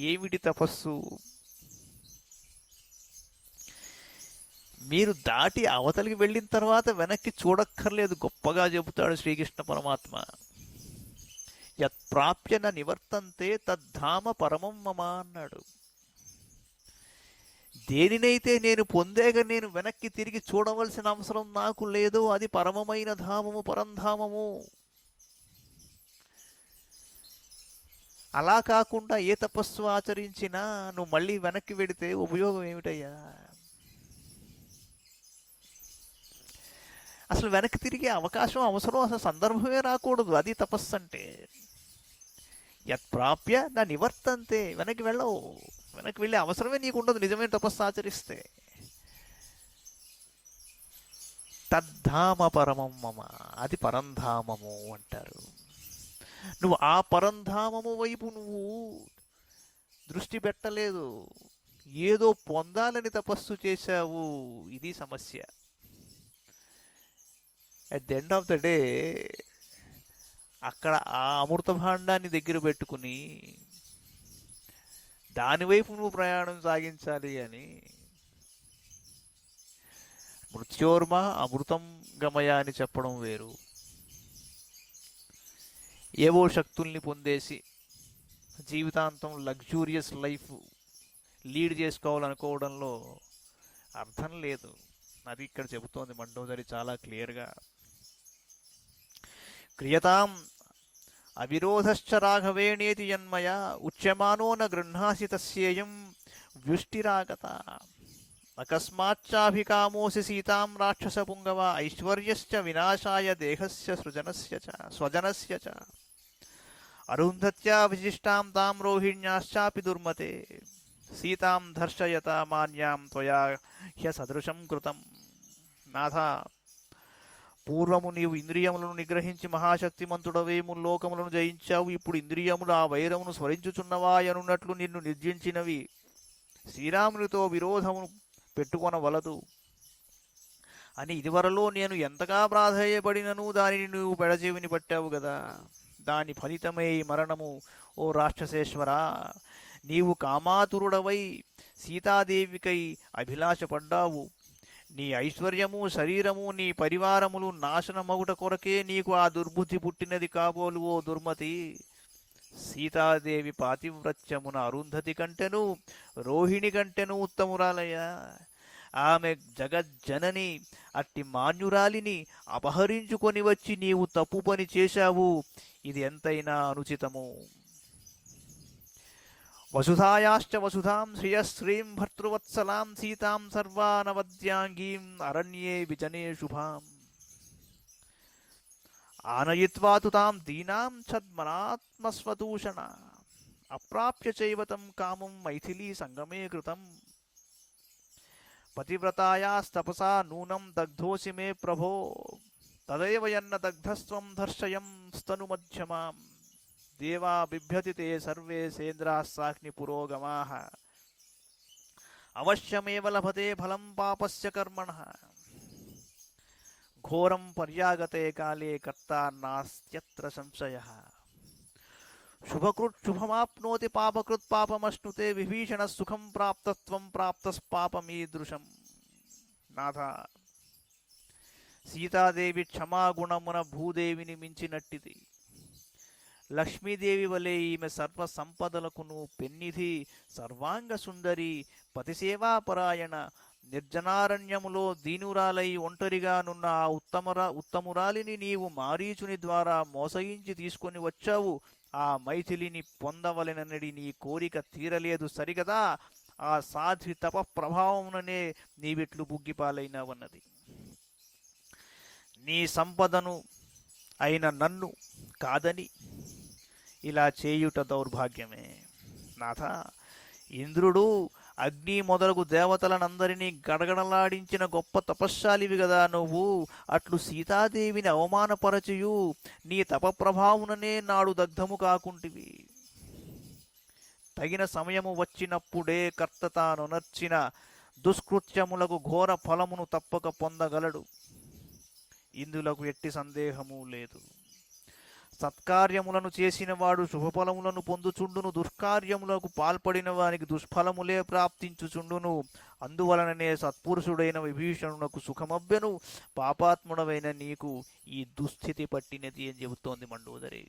ఏమిటి తపస్సు? మీరు దాటి అవతలికి వెళ్ళిన తర్వాత వెనక్కి చూడక్కర్లేదు. గొప్పగా చెబుతాడు శ్రీకృష్ణ పరమాత్మ. యత్ప్రాప్య న నివర్తంతే తద్ధామ పరమం మమ అన్నాడు. దేనినైతే నేను పొందేగా నేను వెనక్కి తిరిగి చూడవలసిన అవసరం నాకు లేదో అది పరమమైన ధామము, పరంధామము. అలా కాకుండా ఏ తపస్సు ఆచరించినా నువ్వు మళ్ళీ వెనక్కి వెడితే ఉపయోగం ఏమిటయ్యా? అసలు వెనక్కి తిరిగే అవకాశం, అవసరం, అసలు సందర్భమే రాకూడదు. అది తపస్సు అంటే. యత్ప్రాప్య నా నివర్తంతే. వెనక్కి వెళ్ళవు. వెనక్కి వెళ్ళే అవసరమే నీకు ఉండదు నిజమైన తపస్సు ఆచరిస్తే. తద్ధామ పరమం మమ, అది పరంధామము అంటారు. నువ్వు ఆ పరంధామము వైపు నువ్వు దృష్టి పెట్టలేదు, ఏదో పొందాలని తపస్సు చేశావు. ఇది సమస్య. At the end of the day అక్కడ ఆ అమృత భాండాన్ని దగ్గర పెట్టుకుని దానివైపు నువ్వు ప్రయాణం సాగించాలి అని. మృత్యోర్మ అమృతం గమయ అని చెప్పడం వేరు, ఏవో శక్తుల్ని పొందేసి జీవితాంతం లగ్జూరియస్ లైఫ్ లీడ్ చేసుకోవాలనుకోవడంలో అర్థం లేదు. అది ఇక్కడ చెబుతోంది మండోదరి చాలా క్లియర్గా. క్రియతాం అవిరోధశ్చ రాఘవేణేతి యన్మయ ఉచ్యమానో న గృహ్ణాసి తస్యేయం వ్యుష్టిరాగత అకస్మాచ్చాభికామోసి సీతాం రాక్షస పుంగవ ఐశ్వర్యశ్చ వినాశాయ దేహస్య సృజనస్య చ స్వజనస్య చ అరుంధత్యా విశిష్టాం తాం రోహిణ్యాశ్చాపి దుర్మతే సీతాం దర్శయత మాన్యాం త్వయా హ్యసదృశం కృతం. నాథ, పూర్వము నీవు ఇంద్రియములను నిగ్రహించి మహాశక్తిమంతుడవే ముల్లోకములను జయించావు. ఇప్పుడు ఇంద్రియములు ఆ వైరమును స్మరించుచున్నవాయనున్నట్లు నిన్ను నిర్జించినవి. శ్రీరామునితో విరోధమును పెట్టుకొనవలదు అని ఇదివరలో నేను ఎంతగా ప్రాధేయపడినను దానిని నువ్వు పెడచెవిని పట్టావు గదా. దాని ఫలితమే ఈ మరణము. ఓ రాక్షసేశ్వరా, నీవు కామాతురుడవై సీతాదేవికై అభిలాషపడ్డావు. నీ ఐశ్వర్యము, శరీరము, నీ పరివారములు నాశనమగుట కొరకే నీకు ఆ దుర్బుద్ధి పుట్టినది కాబోలు. ఓ దుర్మతి, సీతాదేవి పాతివ్రత్యమున అరుంధతి కంటెను రోహిణి కంటెను ఉత్తమురాలయ్యా. ఆమె జగజ్జనని. అట్టి మాన్యురాలిని అపహరించుకొని వచ్చి నీవు తప్పు పని చేశావు. ఇది ఎంతైనా అనుచితము. వసుధాయాశ్చ వసుధాం శ్రియశ్రీం భర్తృవత్సలాం సీతాం సర్వానవద్యాంగీం అరణ్యే విజనే శుభాం ఆనయిత్వా తు తాం దీనాం ఛద్మనాత్మస్వదూషణ అప్రాప్య చైవతం కామం మైథిలీ సంగమే కృతం పతివ్రతాయాస్తపసా నూనం దగ్ధోసి మే ప్రభో తదైవ యన్న దగ్ధస్త్వం దర్శయం స్తనుమధ్యమాం దేవా బిభ్యతి తే సర్వే సేంద్రాः సాహ్ని పురోగమాః అవశ్యమేవ లభతే ఫలం పాపస్య కర్మణః ఘోరం పర్యాగతే కాలే కర్తా నాస్త్యత్ర సంశయః శుభకృత్ శుభమాప్నోతి పాపకృత్ పాపమశ్నుతే విభీషణ సుఖం ప్రాప్తత్వం ప్రాప్తస్పాపమీదృశం. నాథ, సీతాదేవి క్షమాగుణమున భూదేవిని మించినట్టిది. లక్ష్మీదేవి వలె ఈమె సర్వ సంపదలకును పెన్నిధి, సర్వాంగ సుందరి, పతిసేవాపరాయణ, నిర్జనారణ్యములో దీనురాలై ఒంటరిగానున్న ఆ ఉత్తమురాలిని నీవు మారీచుని ద్వారా మోసగించి తీసుకొని వచ్చావు. ఆ మైథిలిని పొందవలెననడి నీ కోరిక తీరలేదు సరిగదా. ఆ సాధ్వి తప ప్రభావముననే నీవిట్లు బుగ్గిపాలైనవన్నది. నీ సంపదను అయిన నన్ను కాదని ఇలా చేయుట దౌర్భాగ్యమే. నాథ, ఇంద్రుడు, అగ్ని మొదలగు దేవతలనందరినీ గడగడలాడించిన గొప్ప తపశ్శాలివి గదా నువ్వు. అట్లు సీతాదేవిని అవమానపరచియు నీ తపప్రభావుననే నాడు దగ్ధము కాకుంటివి. తగిన సమయము వచ్చినప్పుడే కర్త తానొనర్చిన దుష్కృత్యములకు ఘోర ఫలమును తప్పక పొందగలడు. ఇందులకు ఎట్టి సందేహము లేదు. సత్కార్యములను చేసిన వాడు శుభఫలములను పొందుచుండును, దుష్కార్యములకు పాల్పడిన వానికి దుష్ఫలములే ప్రాప్తించుచుండును. అందువలననే సత్పురుషుడైన విభీషణునకు సుఖమభ్యను, పాపాత్ముడవైన నీకు ఈ దుస్థితి పట్టినది అని చెబుతోంది మండోదరి.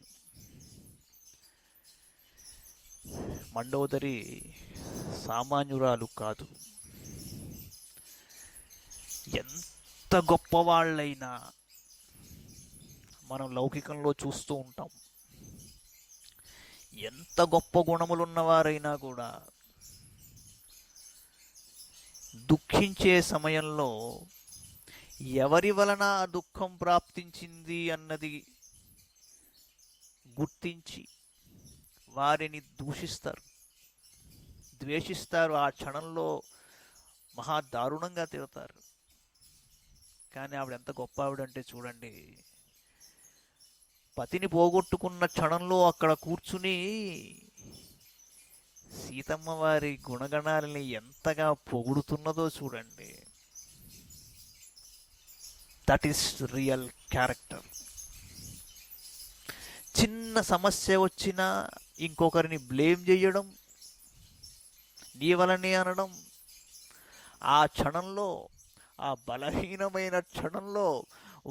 మండోదరి సామాన్యురాలు కాదు. ఎంత గొప్పవాళ్ళైనా మనం లౌకికంలో చూస్తూ ఉంటాం. ఎంత గొప్ప గుణములున్నవారైనా కూడా దుఃఖించే సమయంలో ఎవరి వలన ఆ దుఃఖం ప్రాప్తించింది అన్నది గుర్తించి వారిని దూషిస్తారు, ద్వేషిస్తారు. ఆ క్షణంలో మహా దారుణంగా తిడతారు. కానీ ఆవిడ ఎంత గొప్ప ఆవిడంటే చూడండి, పతిని పోగొట్టుకున్న క్షణంలో అక్కడ కూర్చుని సీతమ్మ వారి గుణగణాలని ఎంతగా పొగుడుతున్నదో చూడండి. That is real character. చిన్న సమస్య వచ్చినా ఇంకొకరిని బ్లేమ్ చేయడం, నీ వలనే అనడం, ఆ క్షణంలో, ఆ బలహీనమైన క్షణంలో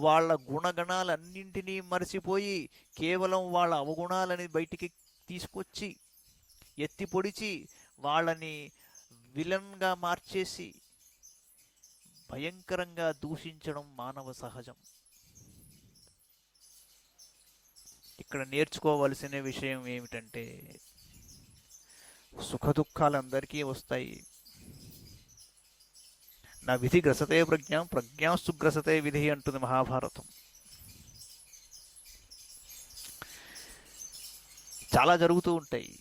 వాళ్ళ గుణగణాలన్నింటినీ మరచిపోయి కేవలం వాళ్ళ అవగుణాలని బయటికి తీసుకొచ్చి ఎత్తి పొడిచి వాళ్ళని విలన్గా మార్చేసి భయంకరంగా దూషించడం మానవ సహజం. ఇక్కడ నేర్చుకోవలసిన విషయం ఏమిటంటే, సుఖదుఖాలు అందరికీ వస్తాయి. నా విధి గ్రసతే ప్రజ్ఞాం ప్రజ్ఞాస్తు గ్రసతే విధి అంటుంది మహాభారతం. చాలా జరుగుతూ ఉంటాయి.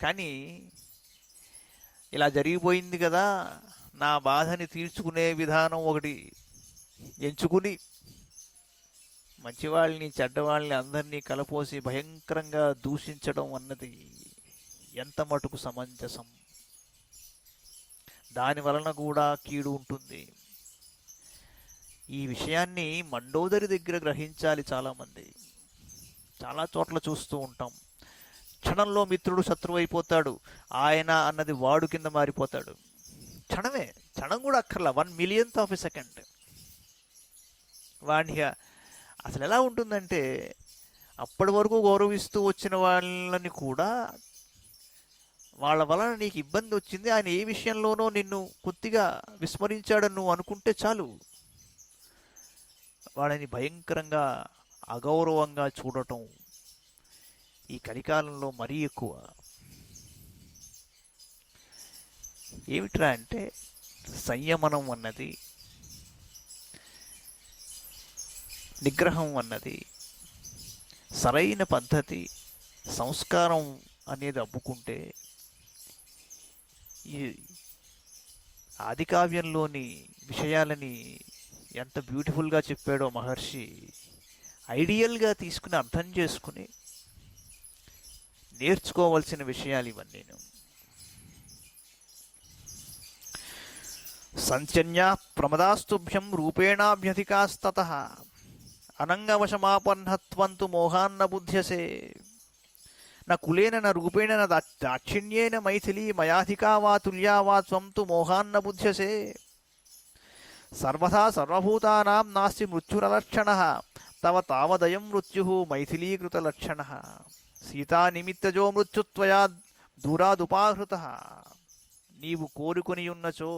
కానీ ఇలా జరిగిపోయింది కదా, నా బాధని తీర్చుకునే విధానం ఒకటి ఎంచుకుని మంచివాళ్ళని చెడ్డవాళ్ళని అందరినీ కలపోసి భయంకరంగా దూషించడం అన్నది ఎంత మటుకు సమంజసం? దాని వలన కూడా కీడు ఉంటుంది. ఈ విషయాన్ని మండోదరి దగ్గర గ్రహించాలి చాలామంది. చాలా చోట్ల చూస్తూ ఉంటాం. క్షణంలో మిత్రుడు శత్రువు అయిపోతాడు, ఆయన అన్నది వాడు కింద మారిపోతాడు. క్షణమే, క్షణం కూడా అక్కర్లా, 1/1000th ఆఫ్ ఎ సెకండ్. వాడిని అసలు ఎలా ఉంటుందంటే, అప్పటి వరకు గౌరవిస్తూ వచ్చిన వాళ్ళని కూడా వాళ్ళ వలన నీకు ఇబ్బంది వచ్చింది, ఆయన ఏ విషయంలోనో నిన్ను కొద్దిగా విస్మరించాడని నువ్వు అనుకుంటే చాలు, వాడిని భయంకరంగా అగౌరవంగా చూడటం ఈ కలికాలంలో మరీ ఎక్కువ. ఏమిట్రా అంటే, సంయమనం అన్నది, నిగ్రహం అన్నది, సరైన పద్ధతి, సంస్కారం అనేది అబ్బుకుంటే ఈ ఆదికావ్యంలోని విషయాలని ఎంత బ్యూటిఫుల్గా చెప్పాడో మహర్షి. ఐడియల్గా తీసుకుని అర్థం చేసుకుని నేర్చుకోవాల్సిన విషయాలు ఇవన్నీ. సంచన్యా ప్రమదాస్తుభ్యం రూపేణాభ్యధికాస్తతః అనంగవశమాపన్నత్వంతు మోహాన్న బుధ్యసే న కులేన న రూపేణ న దాక్షిణ్యేన మైథిలీ మయాధికా వా తుల్యా వా త్వం తు మోహాన్న బుధ్యసే సర్వథా సర్వభూతానాం నాస్తి మృత్యురలక్షణః తవ తావదయం మృత్యుః మైథిలీకృతలక్షణః సీతా నిమిత్తజో మృత్యుత్వయా దూరాదుపాహృతః. నీవు కోరుకొనియున్నచో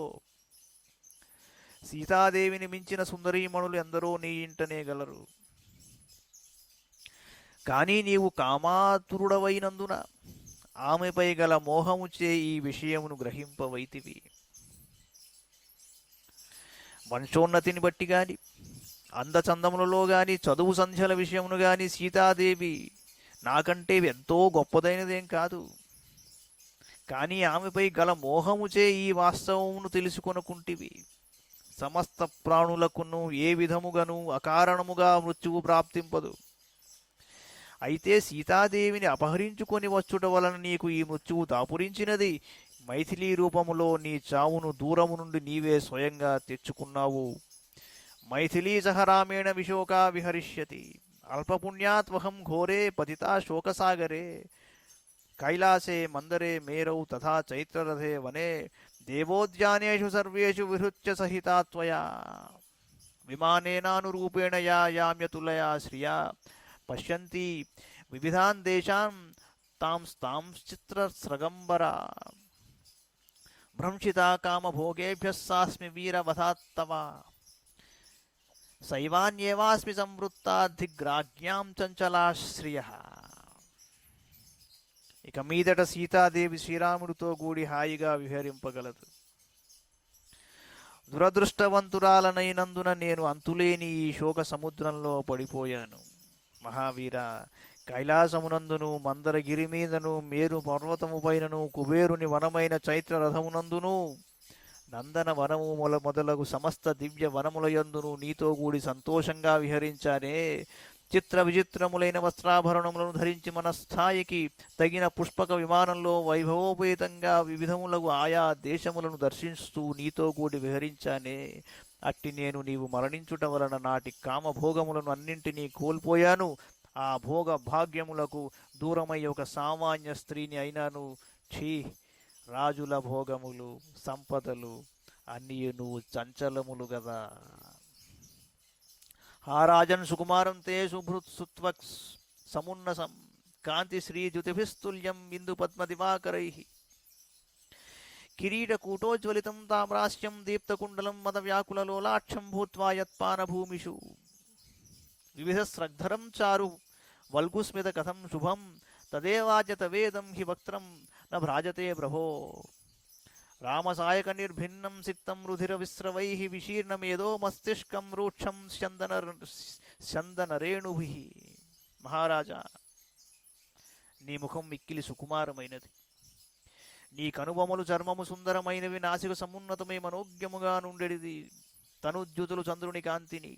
సీతాదేవిని మించిన సుందరీమణులు ఎందరో నీ ఇంటనే గలరు. కానీ నీవు కామాతురుడవైనందున ఆమెపై గల మోహముచే ఈ విషయమును గ్రహింపవైతివి. వంశోన్నతిని బట్టి గాని, అందచందములలో గాని, చదువు సంధ్యల విషయమును గాని సీతాదేవి నాకంటే ఎంతో గొప్పదైనదేం కాదు. కానీ ఆమెపై గల మోహముచే ఈ వాస్తవమును తెలుసుకొనుకుంటివి. సమస్త ప్రాణులకును ఏ విధముగాను అకారణముగా మృత్యువు ప్రాప్తింపదు. అయితే సీతాదేవిని అపహరించుకొని వచ్చుట వలన నీకు ఈ మృత్యువు దాపురించినది. మైథిలీ రూపములో నీ చావును దూరము నుండి నీవే స్వయంగా తెచ్చుకున్నావు. మైథిలీ సహ రామేణ విశోకా విహరిష్యతి అల్పపుణ్యాత్వహం ఘోరే పతితా శోకసాగరే కైలాసే మందరే మేరౌ తథా చైత్రరథే వనే దేవోద్యానేషు సర్వేషు విహృత్య సహితా త్వయా విమానేనానురూపేణ యా యామ్యతులయా శ్రియా పశ్యంతి వివిధాన్ దేశాన్ తాంశ్చిత్ర స్రగంబరా భ్రంశితా కామభోగేభ్యః సాస్మి వీరవధాత్తవ శైవాన్యేవాస్మి సంవృత్తాధిగ్రాజ్ఞాం చంచలాశ్రియః. ఇక మీదట సీతాదేవి శ్రీరాముడితో కూడి హాయిగా విహరింపగలదు. దురదృష్టవంతురాలనైనందున నేను అంతులేని ఈ శోక సముద్రంలో పడిపోయాను. మహావీర, కైలాసమునందును, మందరగిరి మీదను, మేరు పర్వతము పైనను, కుబేరుని వనమైన చైత్ర రథమునందును, నందన వనము మొదలగు సమస్త దివ్య వనములయందును నీతో కూడి సంతోషంగా విహరించానే. చిత్ర విచిత్రములైన వస్త్రాభరణములను ధరించి మన స్థాయికి తగిన పుష్పక విమానంలో వైభవోపేతంగా వివిధములకు ఆయా దేశములను దర్శిస్తూ నీతో కూడి విహరించానే. అట్టి నేను నీవు మరణించుట వలన నాటి కామభోగములను అన్నింటినీ కోల్పోయాను. ఆ భోగ భాగ్యములకు దూరమై ఒక సామాన్య స్త్రీని అయినాను. ఛీ, రాజుల భోగములు, సంపదలు అన్నీ నువ్వు చంచలములు గదా. హా రాజన్ సుకుమారం తే శుభృత్సుత్వక్ సమున్నసం కాంతి శ్రీజ్యుతిభిస్తుల్యం ఇందు పద్మదివాకరై కిరీటకూటోజ్వలితం తామ్రాస్యం దీప్తకుండలం మద వ్యాకులలోలాక్షం భూత్వా యత్పానభూమిషు వివిధస్రగ్ధరం చారు వల్గుస్మిత కథం శుభం తదేవాజత వేదం హి వక్త్రం న భ్రాజతే ప్రభో రామసాయక నిర్భిన్నం సిక్తం రుధిర విస్రవై విశీర్ణమేదో మస్తిష్కం రూక్షం చందనరేణుభి. మహారాజా, నీ ముఖం మిక్కిలి సుకుమారమైనది, నీ కనుబొమలు చర్మము సుందరమైనవి, నాసిక సమున్నతమై మనోజ్ఞముగా నుండెడిది. తనుజ్యుతులు చంద్రుని కాంతిని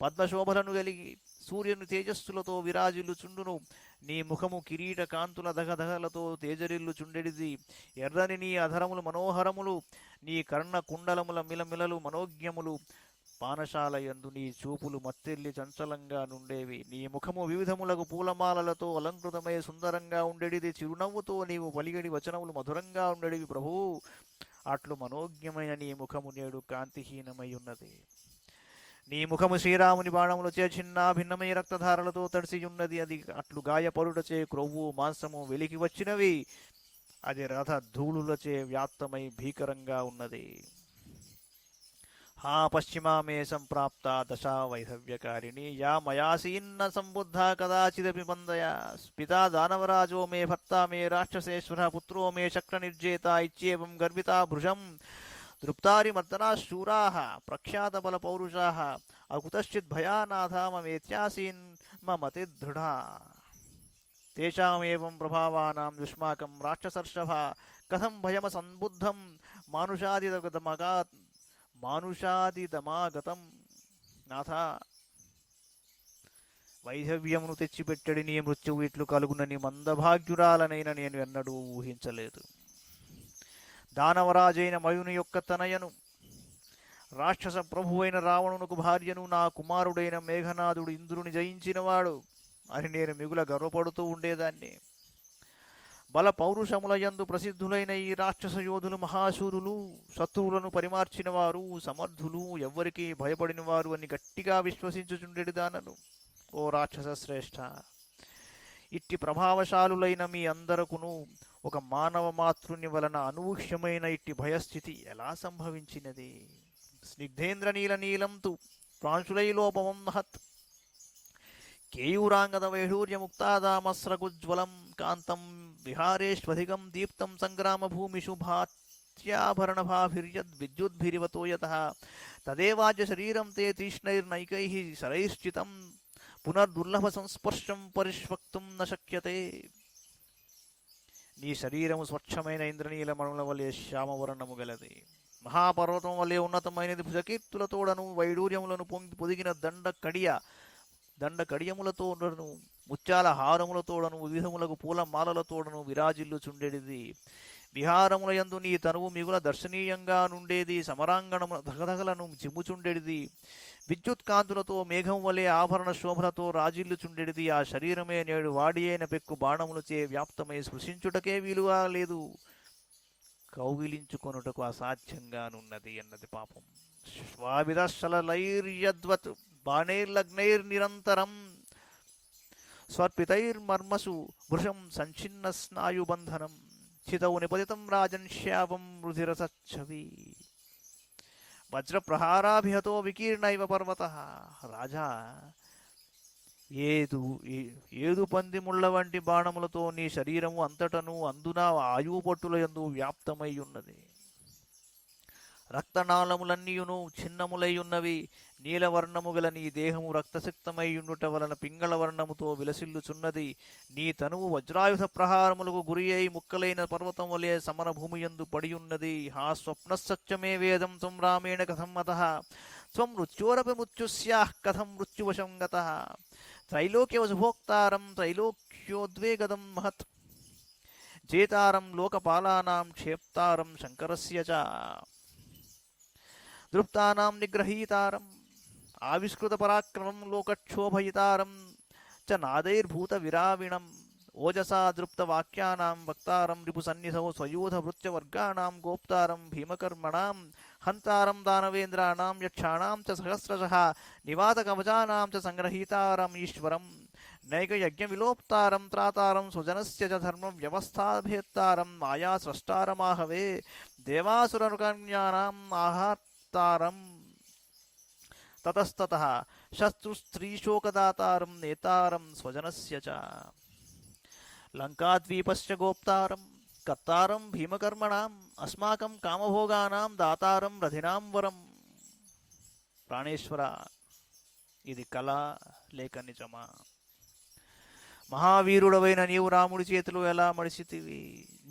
పద్మశోభలను కలిగి సూర్యుని తేజస్సులతో విరాజిల్లుచుండును. నీ ముఖము కిరీట కాంతుల దగదగలతో తేజరిల్లుచుండెడిది. ఎర్రని నీ అధరములు మనోహరములు, నీ కర్ణ కుండలముల మిలమిలలు మనోజ్ఞములు. పానశాల యందు నీ చూపులు మత్తెల్లి చంచలంగా నుండేవి. నీ ముఖము వివిధములకు పూలమాలలతో అలంకృతమై సుందరంగా ఉండేడిది. చిరునవ్వుతో నీవు పలిగడి వచనములు మధురంగా ఉండేడివి ప్రభు. అట్లు మనోజ్ఞమైన నీ ముఖము నేడు కాంతిహీనమై ఉన్నది. నీ ముఖము శ్రీరాముని బాణములచే చిన్న భిన్నమై రక్తధారలతో తడిసియున్నది. అది అట్లు గాయపరుటచే క్రొవ్వు మాంసము వెలికి వచ్చినవి. అది రథ ధూళులచే వ్యాప్తమై భీకరంగా ఉన్నది. హా పశ్చిమా మే సంప్రాప్త దశా వైధవ్యకారిణి యా మయాసీన్న సంబుద్ధ కదాచిదపి మందయ పితా దానవరాజో మే భర్త మే రాక్షసేశ్వర పుత్రో మే శక్ర నిర్జేత ఇచ్చేవం గర్వితా భృజం దృప్తారి మర్దనా శూరాః ప్రఖ్యాత బల పౌరుషాః అకుతశ్చిత్ భయానాథ మమేత్యాసీన్ మమతి దృఢా తేషామేవం ప్రభావానాం యుష్మాకం రాక్షసర్షభ కథం భయమ సంబుద్ధం మానుషాదితమాగతం నాథ. వైధవ్యమును తెచ్చిపెట్టడి నీ మృత్యువు ఇట్లు కలుగునని మందభాగ్యురాలనైన నేను ఎన్నడూ ఊహించలేదు. దానవరాజైన మయుని యొక్క తనయను, రాక్షస ప్రభువైన రావణునకు భార్యను, నా కుమారుడైన మేఘనాథుడు ఇంద్రుని జయించినవాడు అని నేను మిగుల గర్వపడుతూ ఉండేదాన్ని. బల పౌరుషముల యందు ప్రసిద్ధులైన ఈ రాక్షస యోధులు మహాశూరులు, శత్రువులను పరిమార్చిన వారు, సమర్థులు, ఎవ్వరికీ భయపడినవారు అని గట్టిగా విశ్వసించుచుండెడిదానను. ఓ రాక్షస శ్రేష్ఠ, ఇట్టి ప్రభావశాలులైన మీ అందరకును ఒక మానవ మాతృని వలన అనూహ్యమైన ఇట్టి భయస్థితి ఎలా సంభవించినది? స్నిగ్ధేంద్ర నీల నీలంతు ప్రాంశులైలోపమం మహత్ కేయూరాంగద వైఢూర్యముక్తాదామస్రగుజ్వలం కాంతం విహారేష్వధికం దీప్తం సంగ్రామ భూమిషు భాత్యాభరణభాభిర్యద్విద్యుద్భిరివతోయతః తదేవాజ్య శరీరం తే తీక్ష్ణైర్నైకైః శరైశ్చితం పునర్దుర్లభ సంస్పర్శం పరిష్వక్తుం న శక్యతే. నీ శరీరము స్వచ్ఛమైన ఇంద్రనీల మణుల వలె శ్యామవర్ణము గలది. మహాపర్వతం వలె ఉన్నతమైనది. భుజకీర్తులతోడను వైడూర్యములను పొదిగిన దండ కడియములతోడను ముత్యాల హారములతోడను వివిధములకు పూల మాలలతోడను విరాజిల్లుచుండెడిది. విహారముల యందు నీ తనువు మిగుల దర్శనీయంగా నుండేది. సమరాంగణము దగదగలను చిమ్ముచుండెడిది. విద్యుత్ కాంతులతో మేఘం వలె ఆభరణ శోభలతో రాజిల్లుచుండెడిది. ఆ శరీరమే నేడు వాడి అయిన పెక్కు బాణములచే వ్యాప్తమై స్పృశించుటకే వీలుగా లేదు, కౌగిలించుకొనుటకు అసాధ్యంగానున్నది అన్నది పాపం. శ్వావిదశలైర్యద్వత్ బాణైర్లగ్నైర్నిరంతరం స్వర్పితైర్మర్మసు భృశం సంచిన్న స్నాయుబంధనం చితౌ నిపతితం రాజన్ శ్యావం రుధిరసచ్చవి వజ్రప్రహారాభిహతో వికీర్ణైవ పర్వత. రాజా, ఏదు పందిముళ్ల వంటి బాణములతో నీ శరీరము అంతటను అందున ఆయువు పట్టుల యందు వ్యాప్తమై ఉన్నది. రక్తనాళములన్నీయును ఛిన్నములై ఉన్నవి. నీలవర్ణము గల నీ దేహము రక్తసిక్తమై ఉండుట వలన పింగళ వర్ణముతో విలసిల్లుచున్నది. నీ తనువు వజ్రాయుధ ప్రహారములకు గురి అయి ముక్కలైన పర్వతం వలె సమర భూమియందు పడియున్నది. హా స్వప్నసత్యమే వేదం త్వం రామేణ కథం మతః త్వం మృత్యోరపి మృత్యుస్యాః కథం మృత్యువశం గతః త్రైలోక్యవశుభోక్తారం త్రైలోక్యోద్వేగదం మహత్ జేతారం లోకపాలానాం క్షేప్తారం శంకరస్య చ దృప్తానాం నిగ్రహీతారం ఆవిష్కృత పరాక్రమం లోకక్షోభయితారం చ నాదైర్భూత విరావిణం ఓజసా దృప్త వాక్యానాం వక్తారం రిపుసన్నిధౌ స్వయూధ వృత్యవర్గాణాం గోప్తారం భీమకర్మణాం హంతారం దానవేంద్రాణాం యక్షాణాం చ సహస్రశః నివాతకవచానాం చ సంగ్రహీతారం ఈశ్వరం నైకయజ్ఞ విలోప్తారం త్రాతారం స్వజనస్య చ ధర్మ వ్యవస్థాభేత్తారం మాయా స్రష్టారమాహవే దేవాసురకన్యానాం ఆహార్తారం తతస్తతః శత్రుస్త్రీశోకదాతారం నేతారం స్వజనస్య చ లంకాద్వీపస్య గోప్తారం కర్తారం భీమకర్మణాం అస్మాకం కామభోగానాం దాతారం రథినాం వరం. ప్రాణేశ్వర, ఇది కళ లేక నిజమా? మహావీరుడవైన నీవు రాముడి చేతిలో ఎలా మడిసితివి?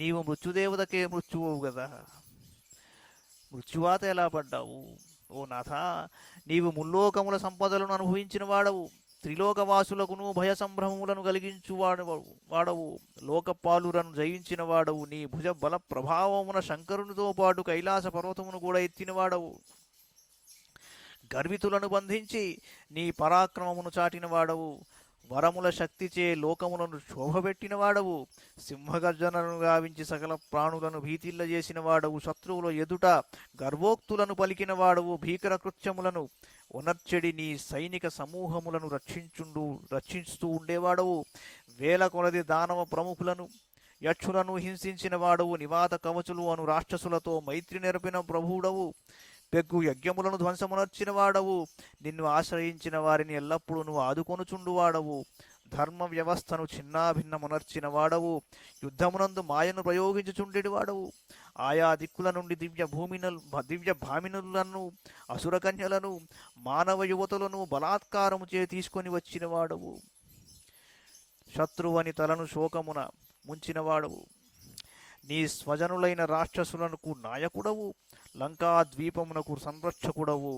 నీవు మృత్యుదేవతకే మృత్యువు కదా, మృత్యువాత ఎలా పడ్డావు? ఓ నాథ, నీవు ముల్లోకముల సంపదలను అనుభవించిన వాడవు, త్రిలోకవాసులకును భయ సంభ్రమములను కలిగించు వాడవు, లోకపాలురను జయించిన వాడవు, నీ భుజ బల ప్రభావమున శంకరునితో పాటు కైలాస పర్వతమును కూడా ఎత్తిన వాడవు, గర్వితులను బంధించి నీ పరాక్రమమును చాటిన వాడవు, వరముల శక్తిచే లోకములను శోభబెట్టిన వాడవు, సింహగర్జనను గావించి సకల ప్రాణులను భీతిల్లజేసిన వాడవు, శత్రువుల ఎదుట గర్వోక్తులను పలికిన వాడవు, భీకర కృత్యములను ఉనర్చెడి నీ సైనిక సమూహములను రక్షిస్తూ ఉండేవాడవు, వేల కొలది దానవ ప్రముఖులను యక్షులను హింసించిన వాడవు, నివాత కవచులు అను రాక్షసులతో మైత్రి నెరపిన ప్రభువుడవు, పెగ్గు యజ్ఞములను ధ్వంసమునర్చిన వాడవు, నిన్ను ఆశ్రయించిన వారిని ఎల్లప్పుడూ నువ్వు ఆదుకొనుచుండువాడవు, ధర్మ వ్యవస్థను చిన్నాభిన్నమునర్చిన వాడవు, యుద్ధమునందు మాయను ప్రయోగించుచుండెడి వాడవు, ఆయా దిక్కుల నుండి దివ్య భామినులను అసురకన్యలను మానవ యువతులను బలాత్కారముచే తీసుకొని వచ్చిన వాడవు, శత్రువని తలను శోకమున ముంచిన వాడవు, నీ స్వజనులైన రాక్షసులకు నాయకుడవు, లంకా ద్వీపమునకు సంరక్షకుడవు,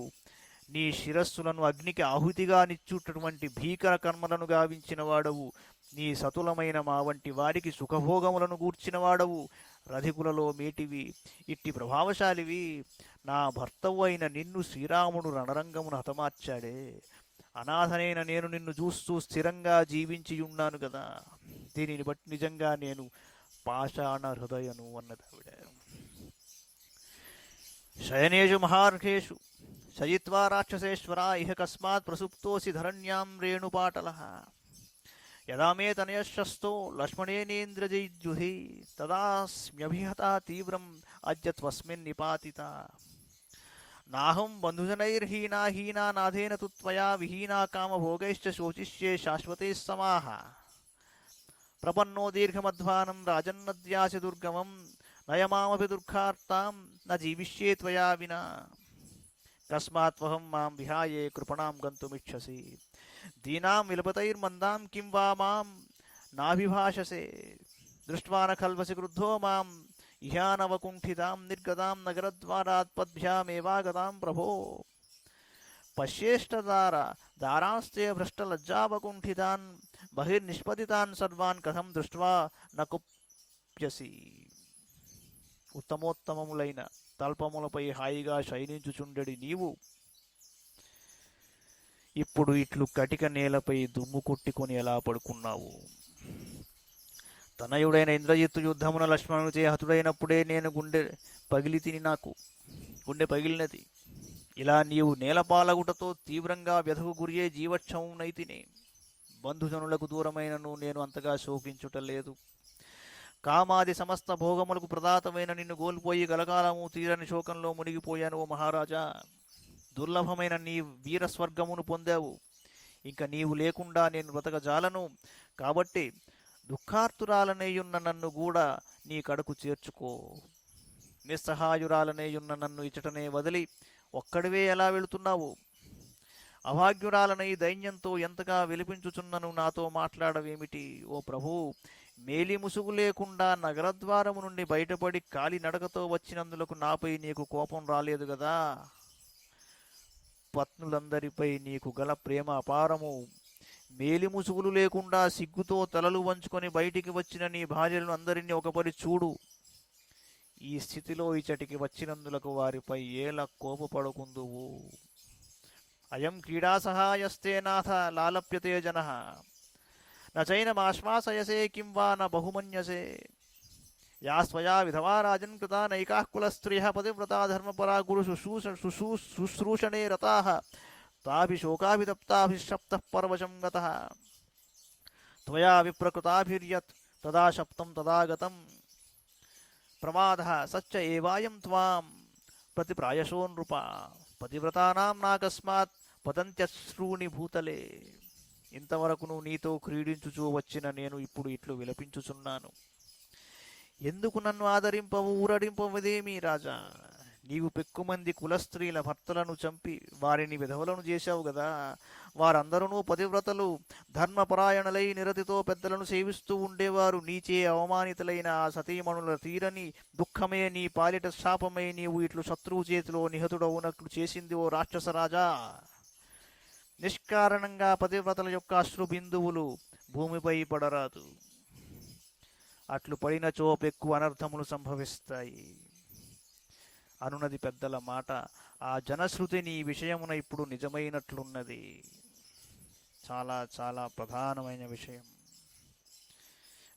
నీ శిరస్సులను అగ్నికి ఆహుతిగా నిచ్చుటటువంటి భీకర కర్మలను గావించిన వాడవు, నీ సతులమైన మా వంటి వారికి సుఖభోగములను గూర్చిన వాడవు, రధికులలో మేటివి, ఇట్టి ప్రభావశాలివి, నా భర్తవు అయిన నిన్ను శ్రీరాముడు రణరంగమును హతమార్చాడే, అనాథనైన నేను నిన్ను చూస్తూ స్థిరంగా జీవించియున్నాను కదా, దీనిని బట్టి నిజంగా నేను పాషాణ హృదయను అన్నది ఆవిడ. శయనేషు మహార్ఘేషు శయిత్వా రాక్షసేశ్వరా ఇహ కస్మాత్ ప్రసుప్తోసి ధరణ్యాం రేణుపాటలః, యదా మే తనయశస్తో లక్ష్మణేనేంద్రజయుధి తదాస్మ్యభిహతా తీవ్రం అద్య త్వస్మిన్ నిపాతిత, నాహం బంధుజనైర్హీనా హీనా నాథేన తు త్వయా విహీనా కామభోగైశ్చ శోచిష్యే శాశ్వతే సమాః, ప్రపన్నో దీర్ఘమధ్వానం రాజన్నద్యాసి దుర్గమం నయమామపి దుర్గార్తాం న జీవిష్యే త్వయా వినా, కస్మాత్వహం మాం విహాయే కృపణాం గంతుమిచ్చసి, దీనాం విలపతైర్మందాం కిం వా మాం నాభిభాషసే, దృష్ట్వా న ఖల్వసి క్రుద్ధో మాం ఇహానవకుంఠితాం నిర్గతాం నగరద్వారాత్ పద్భ్యామేవాగతాం ప్రభో, పశ్యేష్టదార దారాంస్తే భ్రష్టలజ్జావకుంఠితాన్ బహిర్నిష్పతితాన్ సర్వాన్ కథం దృష్ట్వా న కుప్యసి, ఉత్తమోత్తమములైన తల్పములపై హాయిగా శయనించుచుండెడి నీవు ఇప్పుడు ఇట్లు కటిక నేలపై దుమ్ము కొట్టుకొని ఎలా పడుకున్నావు, తనయుడైన ఇంద్రజిత్తు యుద్ధమున లక్ష్మణునిచే హతుడైనప్పుడే నేను నాకు గుండె పగిలినది, ఇలా నీవు నేలపాలగుటతో తీవ్రంగా వ్యధకు గురియే జీవక్షమునైతిని, బంధుజనులకు దూరమైనను నేను అంతగా శోకించుటలేదు, కామాది సమస్త భోగములకు ప్రదాతమైన నిన్ను కోల్పోయి గలకాలము తీరని శోకంలో మునిగిపోయాను ఓ మహారాజా, దుర్లభమైన నీ వీరస్వర్గమును పొందావు, ఇంక నీవు లేకుండా నేను బ్రతకజాలను, కాబట్టి దుఃఖార్తురాలనేయున్న నన్ను కూడా నీ కడకు చేర్చుకో, నిస్సహాయురాలనేయున్న నన్ను ఇచటనే వదిలి ఒక్కడివే ఎలా వెళుతున్నావు, అభాగ్యురాలనై దైన్యంతో ఎంతగా విలిపించుచున్నను నాతో మాట్లాడవేమిటి ఓ ప్రభు, మేలి ముసుగు లేకుండా నగరద్వారము నుండి బయటపడి కాలి నడకతో వచ్చినందులకు నాపై నీకు కోపం రాలేదు గదా, పత్నులందరిపై నీకు గల ప్రేమ అపారము, మేలి ముసుగులు లేకుండా సిగ్గుతో తలలు వంచుకొని బయటికి వచ్చిన నీ భార్యలను అందరినీ ఒకపరి చూడు, ఈ స్థితిలో ఇచటికి వచ్చినందులకు వారిపై ఏల కోపపడుకుందువు, అయం క్రీడా సహాయస్తే నాథ లాలప్యతే జనః, నైనమాశ్వాసయసే కిం వా న బహుమన్యసే, యా స్వయా విధవా రాజన్ కృతా నైకాః కులస్త్రియః పతివ్రతా ధర్మపరా గురు శుశ్రూషణే రతాః, తాభి శోకాభితప్తాభిశప్తః పరవశం గతః, త్వయా విప్రకృతాభిర్యత్ తదా శప్తం తదా గతం, ప్రమాదః సచ్చ ఏవాయం త్వాం ప్రతిప్రాయశో నృప, పతివ్రతానాం నాకస్మాత్ పతంత్యశ్రూణి భూతలే, ఇంతవరకు నువ్వు నీతో క్రీడించుచూ వచ్చిన నేను ఇప్పుడు ఇట్లు విలపించుచున్నాను, ఎందుకు నన్ను ఆదరింపవు ఊరడింపవదేమీ రాజా, నీవు పెక్కుమంది కులస్త్రీల భర్తలను చంపి వారిని విధవలను చేశావు కదా. వారందరూ పతివ్రతలు, ధర్మపరాయణులై నిరతితో పెద్దలను సేవిస్తూ ఉండేవారు. నీచే అవమానితులైన ఆ సతీమణుల తీరని దుఃఖమే నీ పాలిట శాపమై నీవు ఇట్లు శత్రువు చేతిలో నిహతుడవునట్లు చేసింది ఓ రాక్షసరాజా. నిష్కారణంగా పతివ్రతల యొక్క అశ్రు బిందువులు భూమిపై పడరాదు. అట్లు పడినచో పెక్కు అనర్థములు సంభవిస్తాయి అనున్నది పెద్దల మాట. ఆ జనశ్రుతి నీ విషయమున ఇప్పుడు నిజమైనట్లున్నది. చాలా చాలా ప్రధానమైన విషయం.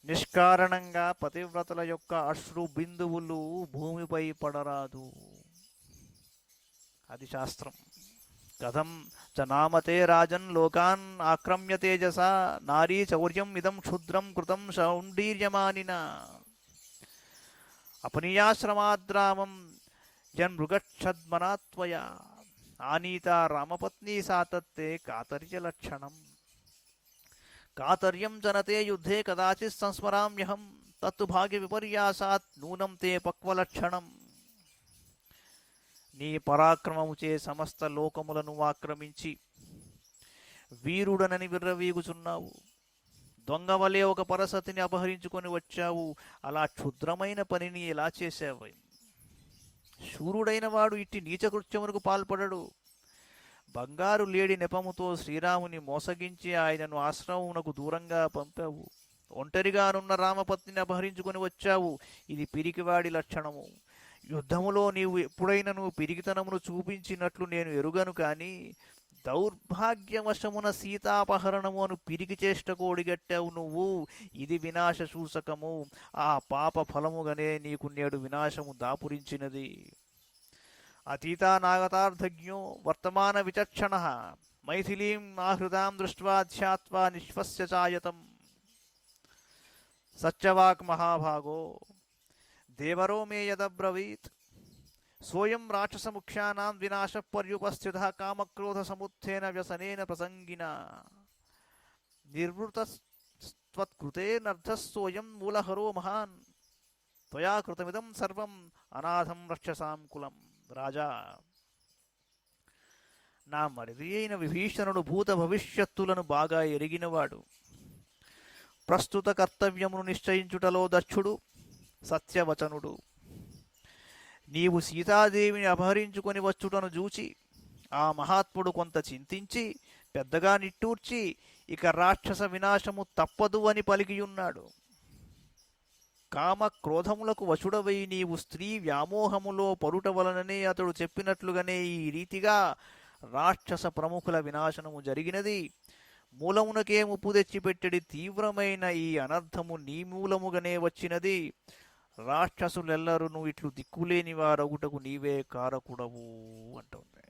నిష్కారణంగా పతివ్రతల యొక్క అశ్రు బిందువులు భూమిపై పడరాదు. అది శాస్త్రం. కథం చ నామతే రాజన్ లోకాన్ ఆక్రమ్య తేజస నారీ చౌర్యం ఇదం క్షుద్రం కృతం సౌండీర్యమానిన అపనీయాశ్రమాద్రామం జన్మృగక్షద్మనాత్వయ ఆనీత రామపత్ని సాతత్తే కాతర్యలక్షణం. కాతర్యం జనతే యుద్ధే కదాచిత్ సంస్మరామ్యహం తత్తు భాగ్య విపర్యాసాత్ నూనం తే పక్వలక్షణం. నీ పరాక్రమముచే సమస్త లోకములను ఆక్రమించి వీరుడనని విర్రవీగుచున్నావు. దొంగవలే ఒక పరసతిని అపహరించుకొని వచ్చావు. అలా క్షుద్రమైన పనిని ఎలా చేశావు? శూరుడైన వాడు ఇట్టి నీచకృత్యమునకు పాల్పడడు. బంగారు లేడి నెపముతో శ్రీరాముని మోసగించి ఆయనను ఆశ్రమమునకు దూరంగా పంపావు. ఒంటరిగానున్న రామపత్నిని అపహరించుకొని వచ్చావు. ఇది పిరికివాడి లక్షణము. యుద్ధములో నీవు ఎప్పుడైనను పిరికితనమును చూపించినట్లు నేను ఎరుగను. కానీ దౌర్భాగ్యవశమున సీతాపహరణము అను పిరికి చేష్టకు ఒడిగట్టావు నువ్వు. ఇది వినాశ సూచకము. ఆ పాప ఫలముగానే నీకు నేడు వినాశము దాపురించినది. అతీతా నాగతార్థజ్ఞో వర్తమాన విచక్షణ మైథిలీం ఆహృదాం దృష్ట్వా ధ్యాత్వా నిశ్వస్య చాయతం. సత్యవాక్ మహాభాగో దేవరో మే యదబ్రవీత్ సోయం రాక్షసముఖ్యానాం వినాశ పర్యుపస్థితః కామక్రోధ సముత్థేన వ్యసనేన ప్రసంగిన నిర్వృతస్త్వత్కృతేనర్థస్సోయం మూలహరో మహాన్ త్వయా కృతమిదం సర్వం అనాథం రక్షసాం కులం. రాజా, నా మరిది అయిన విభీషణుడు భూత భవిష్యత్తులను బాగా ఎరిగినవాడు. ప్రస్తుత కర్తవ్యమును నిశ్చయించుటలో దక్షుడు, సత్యవచనుడు. నీవు సీతాదేవిని అపహరించుకొని వచ్చుటను చూచి ఆ మహాత్ముడు కొంత చింతించి పెద్దగా నిట్టూర్చి ఇక రాక్షస వినాశము తప్పదు అని పలికియున్నాడు. కామ క్రోధములకు వశుడవై నీవు స్త్రీ వ్యామోహములో పరుట వలననే అతడు చెప్పినట్లుగానే ఈ రీతిగా రాక్షస ప్రముఖుల వినాశనము జరిగినది. మూలమునకే ముప్పు తెచ్చిపెట్టడి తీవ్రమైన ఈ అనర్థము నీ మూలముగానే వచ్చినది. రాక్షసులెల్లరూ ఇట్లు దిక్కులేని వారగుటకు నీవే కారకుడవు అంటుంది.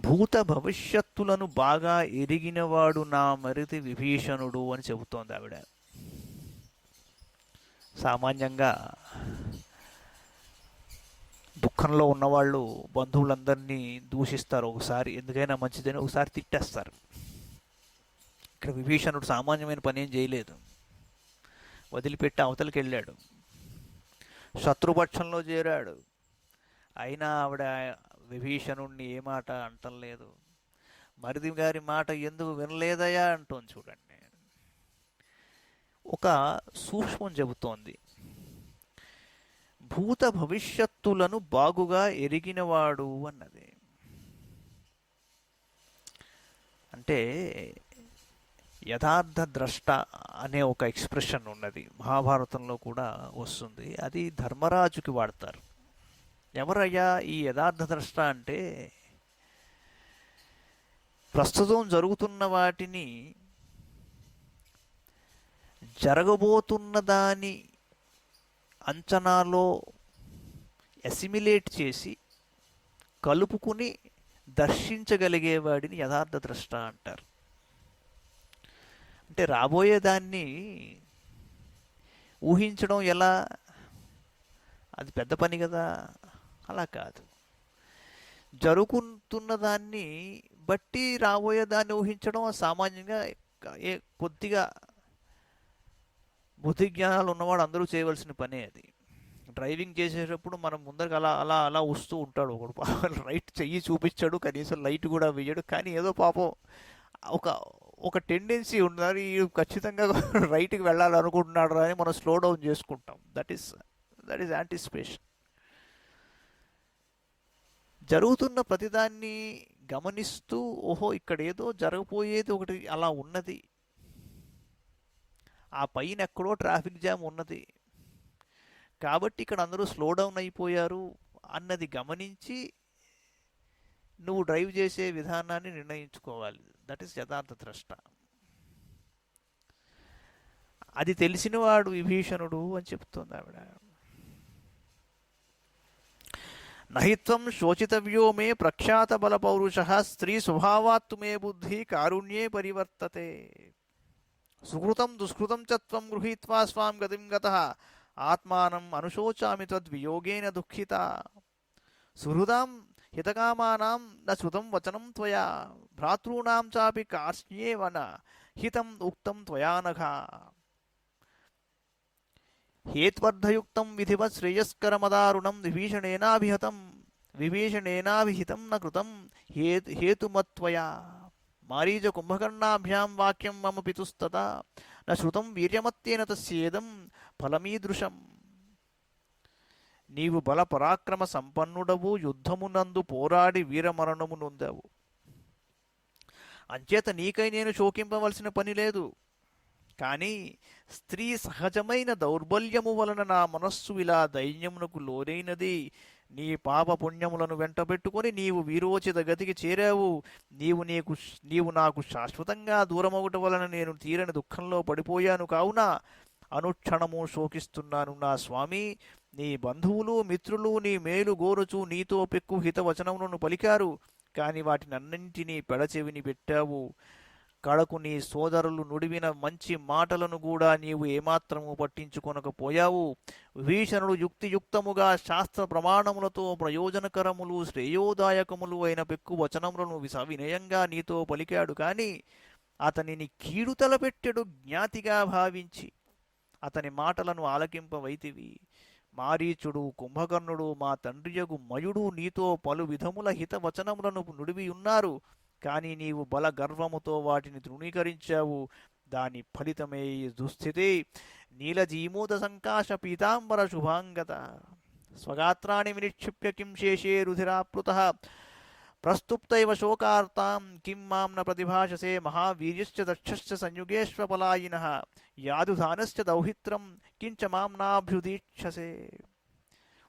భూత భవిష్యత్తులను బాగా ఎరిగినవాడు నా మరిది విభీషణుడు అని చెబుతోంది ఆవిడ. సామాన్యంగా దుఃఖంలో ఉన్నవాళ్ళు బంధువులందరినీ దూషిస్తారు. ఒకసారి ఎందుకైనా మంచిదని ఒకసారి తిట్టేస్తారు. ఇక్కడ విభీషణుడు సామాన్యమైన పని ఏం చేయలేదు. వదిలిపెట్టి అవతలికి వెళ్ళాడు, శత్రుపక్షంలో చేరాడు. అయినా ఆవిడ విభీషణుడిని ఏ మాట అంటలేదు. మరిది గారి మాట ఎందుకు వినలేదయా అంటోంది. చూడండి, ఒక సూక్ష్మం చెబుతోంది. భూత భవిష్యత్తులను బాగుగా ఎరిగినవాడు అన్నది. అంటే యథార్థ ద్రష్ట అనే ఒక ఎక్స్ప్రెషన్ ఉన్నది, మహాభారతంలో కూడా వస్తుంది. అది ధర్మరాజుకి వాడతారు. ఎవరయ్యా ఈ యథార్థ ద్రష్ట అంటే, ప్రస్తుతం జరుగుతున్న వాటిని జరగబోతున్న దాని అంచనాలో అసిమిలేట్ చేసి కలుపుకుని దర్శించగలిగేవాడిని యథార్థ ద్రష్ట అంటారు. అంటే రాబోయేదాన్ని ఊహించడం ఎలా, అది పెద్ద పని కదా. అలా కాదు, జరుగుతున్న దాన్ని బట్టి రాబోయేదాన్ని ఊహించడం సామాన్యంగా కొద్దిగా బుద్ధి జ్ఞానాలు ఉన్నవాడు అందరూ చేయవలసిన పనే అది. డ్రైవింగ్ చేసేటప్పుడు మనం ముందరకు అలా అలా అలా వస్తూ ఉంటాడు ఒకడు, పాపం రైట్ చెయ్యి చూపించాడు, కనీసం లైట్ కూడా వేయడు, కానీ ఏదో పాపం ఒక ఒక టెండెన్సీ ఉన్నది, ఖచ్చితంగా రైట్కి వెళ్ళాలనుకుంటున్నాడు అని మనం స్లో డౌన్ చేసుకుంటాం. That is anticipation. జరుగుతున్న ప్రతిదాన్ని గమనిస్తూ, ఓహో ఇక్కడ ఏదో జరగబోయేది ఒకటి అలా ఉన్నది, ఆ పైన ఎక్కడో ట్రాఫిక్ జామ్ ఉన్నది కాబట్టి ఇక్కడ అందరూ స్లో డౌన్ అయిపోయారు అన్నది గమనించి నువ్వు డ్రైవ్ చేసే విధానాన్ని నిర్ణయించుకోవాలి. దట్ ఈస్ యథార్థ ద్రష్ట. అది తెలిసినవాడు విభీషణుడు అని చెప్తోంది ఆవిడ. నహిత్వం శోచితవ్యో మే ప్రఖ్యాత బల పౌరుష స్త్రీ స్వభావాత్తు మే బుద్ధి కారుణ్యే పరివర్తతే. సుకృతం దుష్కృతం చ త్వం గృహీత్వా స్వాం గతిం గతః ఆత్మానం అనుశోచామి త్వద్వియోగేన దుఃఖిత. సుహృదాం హితకామానాం న శృతం వచనం త్వయా భ్రాతॄణాం చాపి కార్ష్ణ్యేవ న హితం ఉక్తం త్వయా నఘ. హేత్వర్ధయుక్తం విధివత్ శ్రేయస్కరమదారుణం విభీషణేనాభిహితం న కృతం హేతుమత్వయా. మారీచ కుంభకర్ణాభ్యాం వాక్యం మమ పితుస్తతా న శృతం వీర్యమత్యేన తస్యేదం ఫలమీదృశం. నీవు బల పరాక్రమ సంపన్నుడవు, యుద్ధమునందు పోరాడి వీరమరణము నొందావు, అంచేత నీకై నేను శోకింపవలసిన పని లేదు. కానీ స్త్రీ సహజమైన దౌర్బల్యము వలన నా మనస్సు ఇలా దైన్యమునకు లోనైనది. నీ పాప పుణ్యములను వెంటబెట్టుకొని నీవు వీరోచిత గతికి చేరావు. నీవు నాకు శాశ్వతంగా దూరమవుట వలన నేను తీరని దుఃఖంలో పడిపోయాను. కావున అనుక్షణము శోకిస్తున్నాను నా స్వామి. నీ బంధువులు మిత్రులు నీ మేలు గోరుచు నీతో పెక్కు హితవచనములను పలికారు, కాని వాటినన్నింటినీ పెడచెవిని పెట్టావు. కడకు నీ సోదరులు నుడివిన మంచి మాటలను కూడా నీవు ఏమాత్రము పట్టించుకొనకపోయావు. విభీషణుడు యుక్తియుక్తముగా శాస్త్ర ప్రమాణములతో ప్రయోజనకరములు శ్రేయోదాయకములు అయిన పెక్కు వచనములను వినయంగా నీతో పలికాడు. కాని అతనిని కీడు తలపెట్టెడు జ్ఞాతిగా భావించి అతని మాటలను ఆలకింపవైతివి. మారీచుడు కుంభకర్ణుడు మా తండ్రియగు మయుడు నీతో పలు విధముల హితవచనములను నుడివియున్నారు, కానీ నీవు బల గర్వముతో వాటిని తృణీకరించావు. దాని ఫలితమే ఈ దుస్థితి. నీలజీమూత సంకాశ పీతాంబర శుభాంగత స్వగాత్రాన్ని వినిక్షిప్య కిం శేషే రుధిరాప్లుతః ప్రస్తుప్తైవ శోకార్తాం కిం మాం న ప్రతిభాషసే మహావీర్యశ్చ దక్షశ్చ సంయుగేష్వపలాయినః యాదుధానశ్చ దౌహిత్రం కించ మాం నాభ్యుదీక్షసే.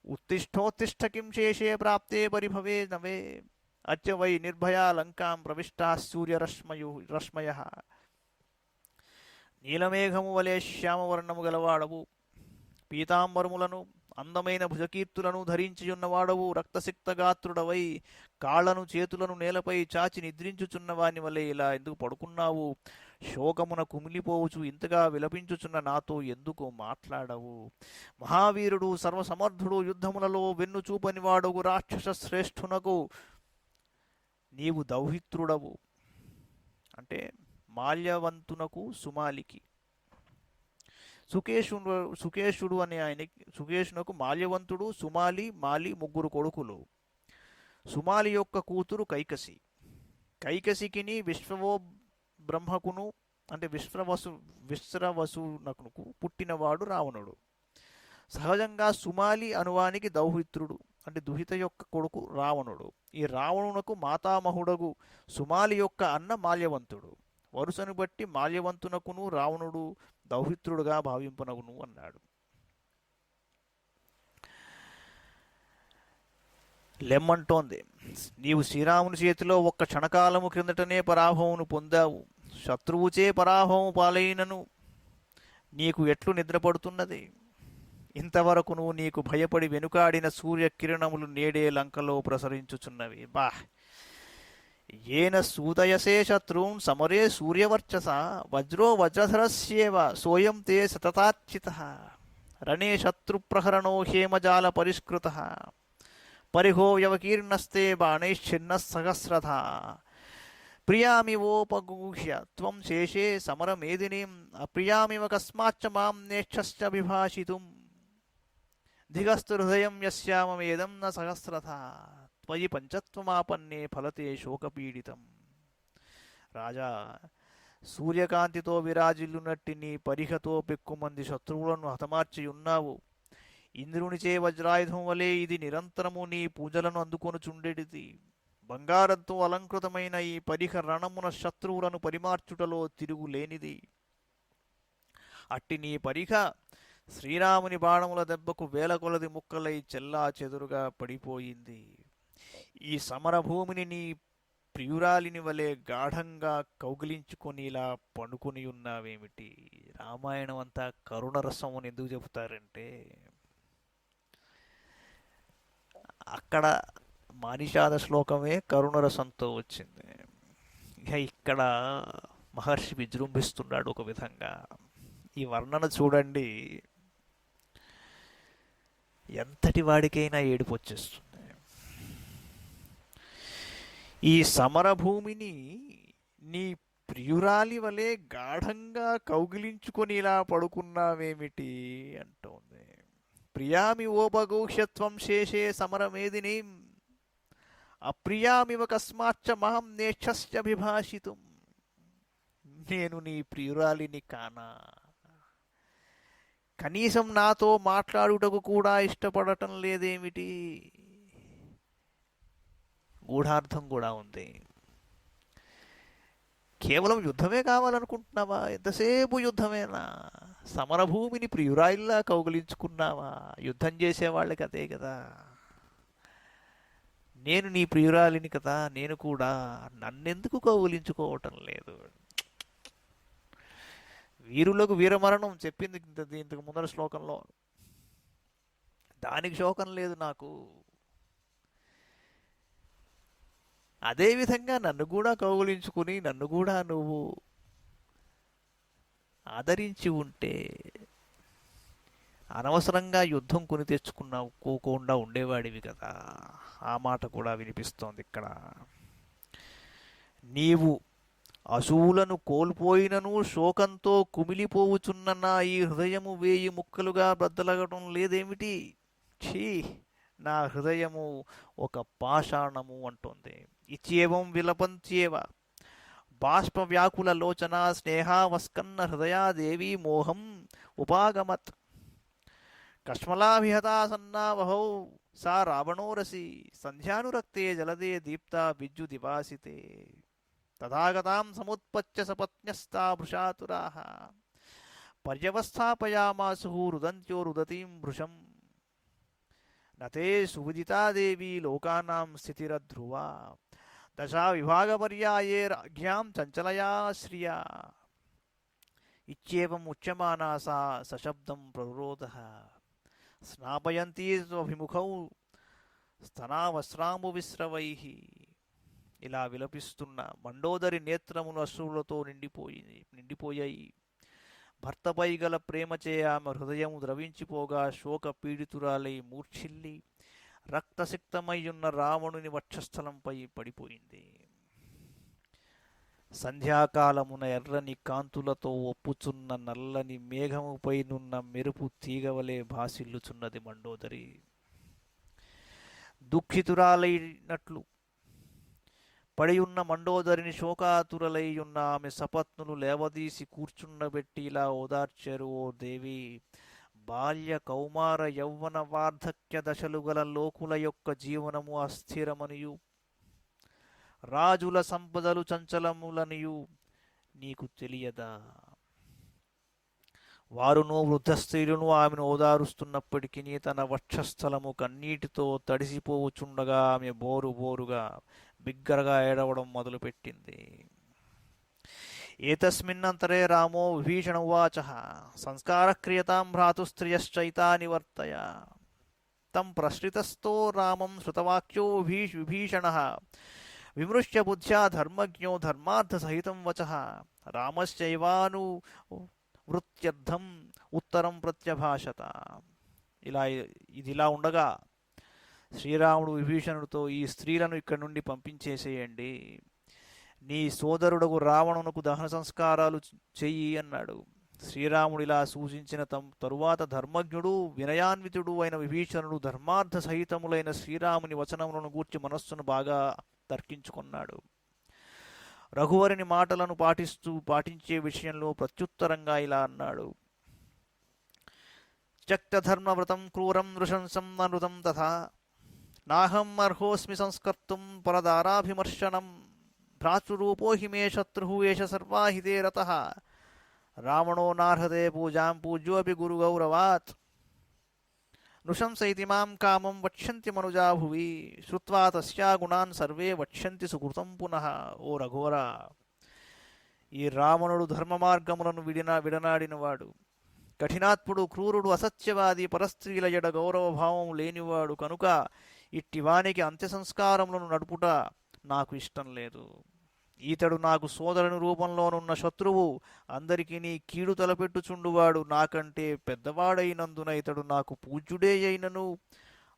ఉత్తిష్ఠోత్తిష్ఠ కిం శేషే ప్రాప్తే పరిభవే నవే అద్య వై నిర్భయా లంకాం ప్రవిష్టా సూర్యరశ్మయః. నీలమేఘము వలె శ్యామవర్ణము గలవాడవు, పీతాంబరములను అందమైన భుజకీర్తులను ధరించియున్నవాడవు, రక్తసిక్త గాత్రుడవై కాళ్లను చేతులను నేలపై చాచి నిద్రించుచున్న వాని వలె ఇలా ఎందుకు పడుకున్నావు? శోకమున కుమిలిపోవచ్చు ఇంతగా విలపించుచున్న నాతో ఎందుకు మాట్లాడవు? మహావీరుడు సర్వసమర్థుడు యుద్ధములలో వెన్ను చూపనివాడవు రాక్షస శ్రేష్ఠునకు నీవు దౌహిత్రుడవు. అంటే మాల్యవంతునకు సుమాలికి సుకేషుడు అనే సుకేషునకు మాల్యవంతుడు సుమాలి మాలి ముగ్గురు కొడుకులు. సుమాలి యొక్క కూతురు కైకసి. కైకసికిని విశ్వవో బ్రహ్మకును అంటే విశ్రవసునకు పుట్టినవాడు రావణుడు. సహజంగా సుమాలి అనువానికి దౌహిత్రుడు అంటే దుహిత యొక్క కొడుకు రావణుడు. ఈ రావణునకు మాతామహుడగు సుమాలి యొక్క అన్న మాల్యవంతుడు. వరుసను బట్టి మాల్యవంతునకును రావణుడు దౌహిత్రుడుగా భావింపనగును అన్నాడు. లెమ్మంటోంది, నీవు శ్రీరాముని చేతిలో ఒక్క క్షణకాలము క్రిందటనే పరాభవమును పొందావు. శత్రువుచే పరాభవము పాలైనను నీకు ఎట్లు నిద్రపడుతున్నది? ఇంతవరకును నీకు భయపడి వెనుకాడిన సూర్యకిరణములు నేడే లంకలో ప్రసరించుచున్నవి. ఏన సూదయసే శత్రూన్ సమరే సూర్యవర్చస వజ్రో వజ్రధరస్యేవ సోయం తే సతతార్చితః రణే శత్రుప్రహరణో హేమజాల పరిష్కృతః పరిహో వ్యవకీర్ణస్తే బాణైశ్చిన్నః సహస్రధా ప్రియామివోపగూహ్య త్వం శేషే సమరమేదినీం అప్రియామివ కస్మాచ్చ మాం నేక్షశ్చ విభాషితుం ధిగస్తు హృదయం యస్యామేదం న సహస్రథ త్వయి పంచత్వమాపన్నే ఫలతే శోకపీడితం. రాజా, సూర్యకాంతితో విరాజిల్లునట్టి నీ పరిహతో పెక్కుమంది శత్రువులను హతమార్చి ఉన్నావు. ఇంద్రునిచే వజ్రాయుధం వలె ఇది నిరంతరము నీ పూజలను అందుకొనుచుండెడిది. బంగారంతో అలంకృతమైన ఈ పరిహ రణమున శత్రువులను పరిమార్చుటలో తిరుగులేనిది. అట్టి నీ పరిహ శ్రీరాముని బాణముల దెబ్బకు వేల కొలది ముక్కలై చెల్లా చెదురుగా పడిపోయింది. ఈ సమరభూమిని నీ ప్రియురాలిని వలె గాఢంగా కౌగిలించుకొని ఇలా పండుకొని ఉన్నావేమిటి? రామాయణం అంతా కరుణరసం అని ఎందుకు చెబుతారంటే, అక్కడ మానిషాద శ్లోకమే కరుణరసంతో వచ్చింది. ఇక ఇక్కడ మహర్షి విజృంభిస్తున్నాడు ఒక విధంగా. ఈ వర్ణన చూడండి, ఎంతటి వాడికైనా ఏడుపు వచ్చేస్తుంది. ఈ సమరభూమిని నీ ప్రియురాలి వలె గాఢంగా కౌగిలించుకొని ఇలా పడుకున్నావేమిటి అంటోంది. ప్రియామి ఓపగౌహ్యత్వం శేషే సమరమేదిని అప్రియామివ కస్మాచ్చ మహం నేక్షశ్చ విభాషితుం. నేను నీ ప్రియురాలిని కానా? కనీసం నాతో మాట్లాడుటకు కూడా ఇష్టపడటం లేదేమిటి? గూఢార్థం కూడా ఉంది. కేవలం యుద్ధమే కావాలనుకుంటున్నావా? ఎంతసేపు యుద్ధమేనా? సమరభూమిని ప్రియురాయిల్లా కౌగిలించుకున్నావా? యుద్ధం చేసేవాళ్ళకి అదే కదా. నేను నీ ప్రియురాలిని కదా, నేను కూడా నన్నెందుకు కౌగిలించుకోవటం లేదు? వీరులకు వీరమరణం చెప్పింది ఇంతకు ముందర శ్లోకంలో. దానికి శోకం లేదు నాకు. అదేవిధంగా నన్ను కూడా కౌగులించుకుని నన్ను కూడా నువ్వు ఆదరించి ఉంటే అనవసరంగా యుద్ధం కొని తెచ్చుకోకుండా ఉండేవాడివి కదా. ఆ మాట కూడా వినిపిస్తోంది ఇక్కడ. నీవు అశువులను కోల్పోయినను శోకంతో కుమిలిపోవుచున్న నా ఈ హృదయము 1000 ముక్కలుగా బద్దలగటం లేదేమిటి? ఛీ, నా హృదయము ఒక పాషాణము అంటోంది. ఇచ్చేవం విలపంత్యేవ బాష్ప వ్యాకుల లోచన స్నేహావస్కన్న హృదయాదేవి మోహం ఉపాగమత్. కష్మలాభిహతాసన్నావహౌ సా రావణోరసి సంధ్యానురక్తే జలదే దీప్త విద్యుదివాసితే తథాగతాం సముత్పత్య సపత్న్యస్తా భృషాతురాః పర్యవస్థాపయామాసు రుదంత్యో రుదతీం భృశం నతే సువిదితాదేవి లోకానాం స్థితిరధ్రువా దశా విభాగపర్యాయే రాజ్ఞాం చంచలయా శ్రియా ఇచ్చేవం ఉచ్యమానా సా సశబ్దం ప్రరోదః స్నాపయంతీ స్వభిముఖౌ స్తనావస్రాంబు విస్రవైః. ఇలా విలపిస్తున్న మండోదరి నేత్రములు అశ్రువులతో నిండిపోయాయి. భర్తపై గల ప్రేమచే ఆమె హృదయం ద్రవించిపోగా శోక పీడితురాలై మూర్ఛిల్లి రక్తసిక్తమయ్యున్న రావణుని వక్షస్థలంపై పడిపోయింది. సంధ్యాకాలమున ఎర్రని కాంతులతో ఒప్పుచున్న నల్లని మేఘముపైనున్న మెరుపు తీగవలే భాసిల్లుచున్నది మండోదరి. దుఃఖితురాలైనట్లు పడియున్న మండోదరిని శోకాతురలై ఉన్న ఆమె సపత్నులు లేవదీసి కూర్చుండబెట్టి ఇలా ఓదార్చారు. ఓ దేవి, బాల్య కౌమార యౌవన వార్ధక్య దశలు గల లోకుల యొక్క జీవనము అస్థిరమనియు రాజుల సంపదలు చంచలములనియు నీకు తెలియదా? వారును వృద్ధ స్త్రీలను ఆమెను ఓదారుస్తున్నప్పటికీ తన వక్షస్థలము కన్నీటితో తడిసిపోవుచుండగా ఆమె బోరుగా బిగ్గరగా ఏడవడం మొదలుపెట్టింది. ఏతస్మిన్నంతరే రామో విభీషణ ఉవాచ సంస్కారక్రియతాం భ్రాతుస్త్రియశ్చైతా నివర్తయ. తం ప్రశ్రితస్థో రామం శ్రుతవాక్యో విభీషణః విమృశ్య బుద్ధ్యా ధర్మజ్ఞో ధర్మార్థసహితం వచః రామశ్చైవాను వృత్యర్థం ఉత్తరం ప్రత్యభాషత. ఇదిలా ఉండగా శ్రీరాముడు విభీషణుడితో, ఈ స్త్రీలను ఇక్కడి నుండి పంపించేసేయండి, నీ సోదరుడకు రావణునకు దహన సంస్కారాలు చెయ్యి అన్నాడు. శ్రీరాముడిలా సూచించిన తరువాత ధర్మజ్ఞుడు వినయాన్వితుడు అయిన విభీషణుడు ధర్మార్థ సహితములైన శ్రీరాముని వచనములను గూర్చి మనస్సును బాగా తర్కించుకున్నాడు. రఘువరుని మాటలను పాటించే విషయంలో ప్రత్యుత్తరంగా ఇలా అన్నాడు. త్యక్తధర్మవ్రతం క్రూరం నృశంసం నృతం తథా నాహం అర్హోస్మి సంస్కర్తుం పరదారాభిమర్శనం భ్రాతృరూపో హి మే శత్రుః ఏష సర్వాహితే రతః రావణో నార్హతే పూజాం పూజ్యోపి గురుగౌరవాత్ నృశంస ఇతి మాం కామం వక్ష్యంతి మనుజా భువి శ్రుత్వా తస్యా గుణాన్ సర్వే వక్ష్యంతి సుకృతం పునః. ఓ రఘువర, ఈ రావణుడు ధర్మ మార్గములను విడనాడినవాడు, కఠినాత్ముడు, క్రూరుడు, అసత్యవాది, పరస్త్రీల ఎడ గౌరవభావం లేనివాడు కనుక ఇట్టివానికి అంత్య సంస్కారములను నడుపుట నాకు ఇష్టం లేదు. ఈతడు నాకు సోదరుని రూపంలోనున్న శత్రువు, అందరికీ నీ కీడు తలపెట్టుచుండువాడు, నాకంటే పెద్దవాడైనందున ఇతడు నాకు పూజ్యుడే అయినను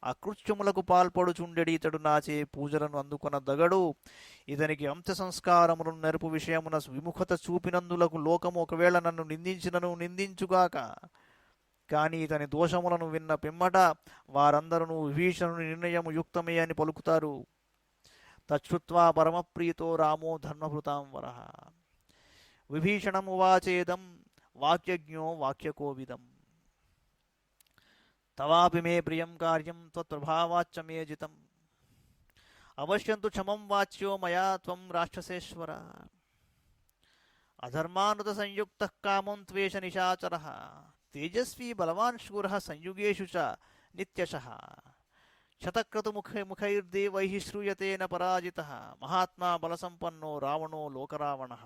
అకృత్యములకు పాల్పడుచుండెడి ఇతడు నాచే పూజలను అందుకొన దగడు. ఇతనికి అంత్య సంస్కారములను నెరుపు విషయమున విముఖత చూపినందులకు లోకము ఒకవేళ నన్ను నిందించినను నిందించుగాక. కాని ఇతని దోషములను విన్న పిమ్మట వారందరూ విభీషణుని నిర్ణయము యుక్తమే అని పలుకుతారు. తచ్చుత్వా పరమప్రీతో రామో ధర్మభృతాం వరః. విభీషణమువాచేదం వాక్యజ్ఞో వాక్యకోవిదం. తవాపి మే ప్రియం కార్యం త్వత్ప్రభావాచ్చ మే జితం. అవశ్యంతు క్షమం వాచ్యో మయా త్వం రాక్షసేశ్వర. అధర్మానుత సంయుక్తః కామం త్వేష నిశాచరః. తేజస్వీ బలవాన్ శూరః సంయుగేషు చ నిత్యశః. శతక్రతుముఖైర్దేవైః శ్రూయతే న పరాజితః. మహాత్మా బలసంపన్నో రావణో లోకరావణః.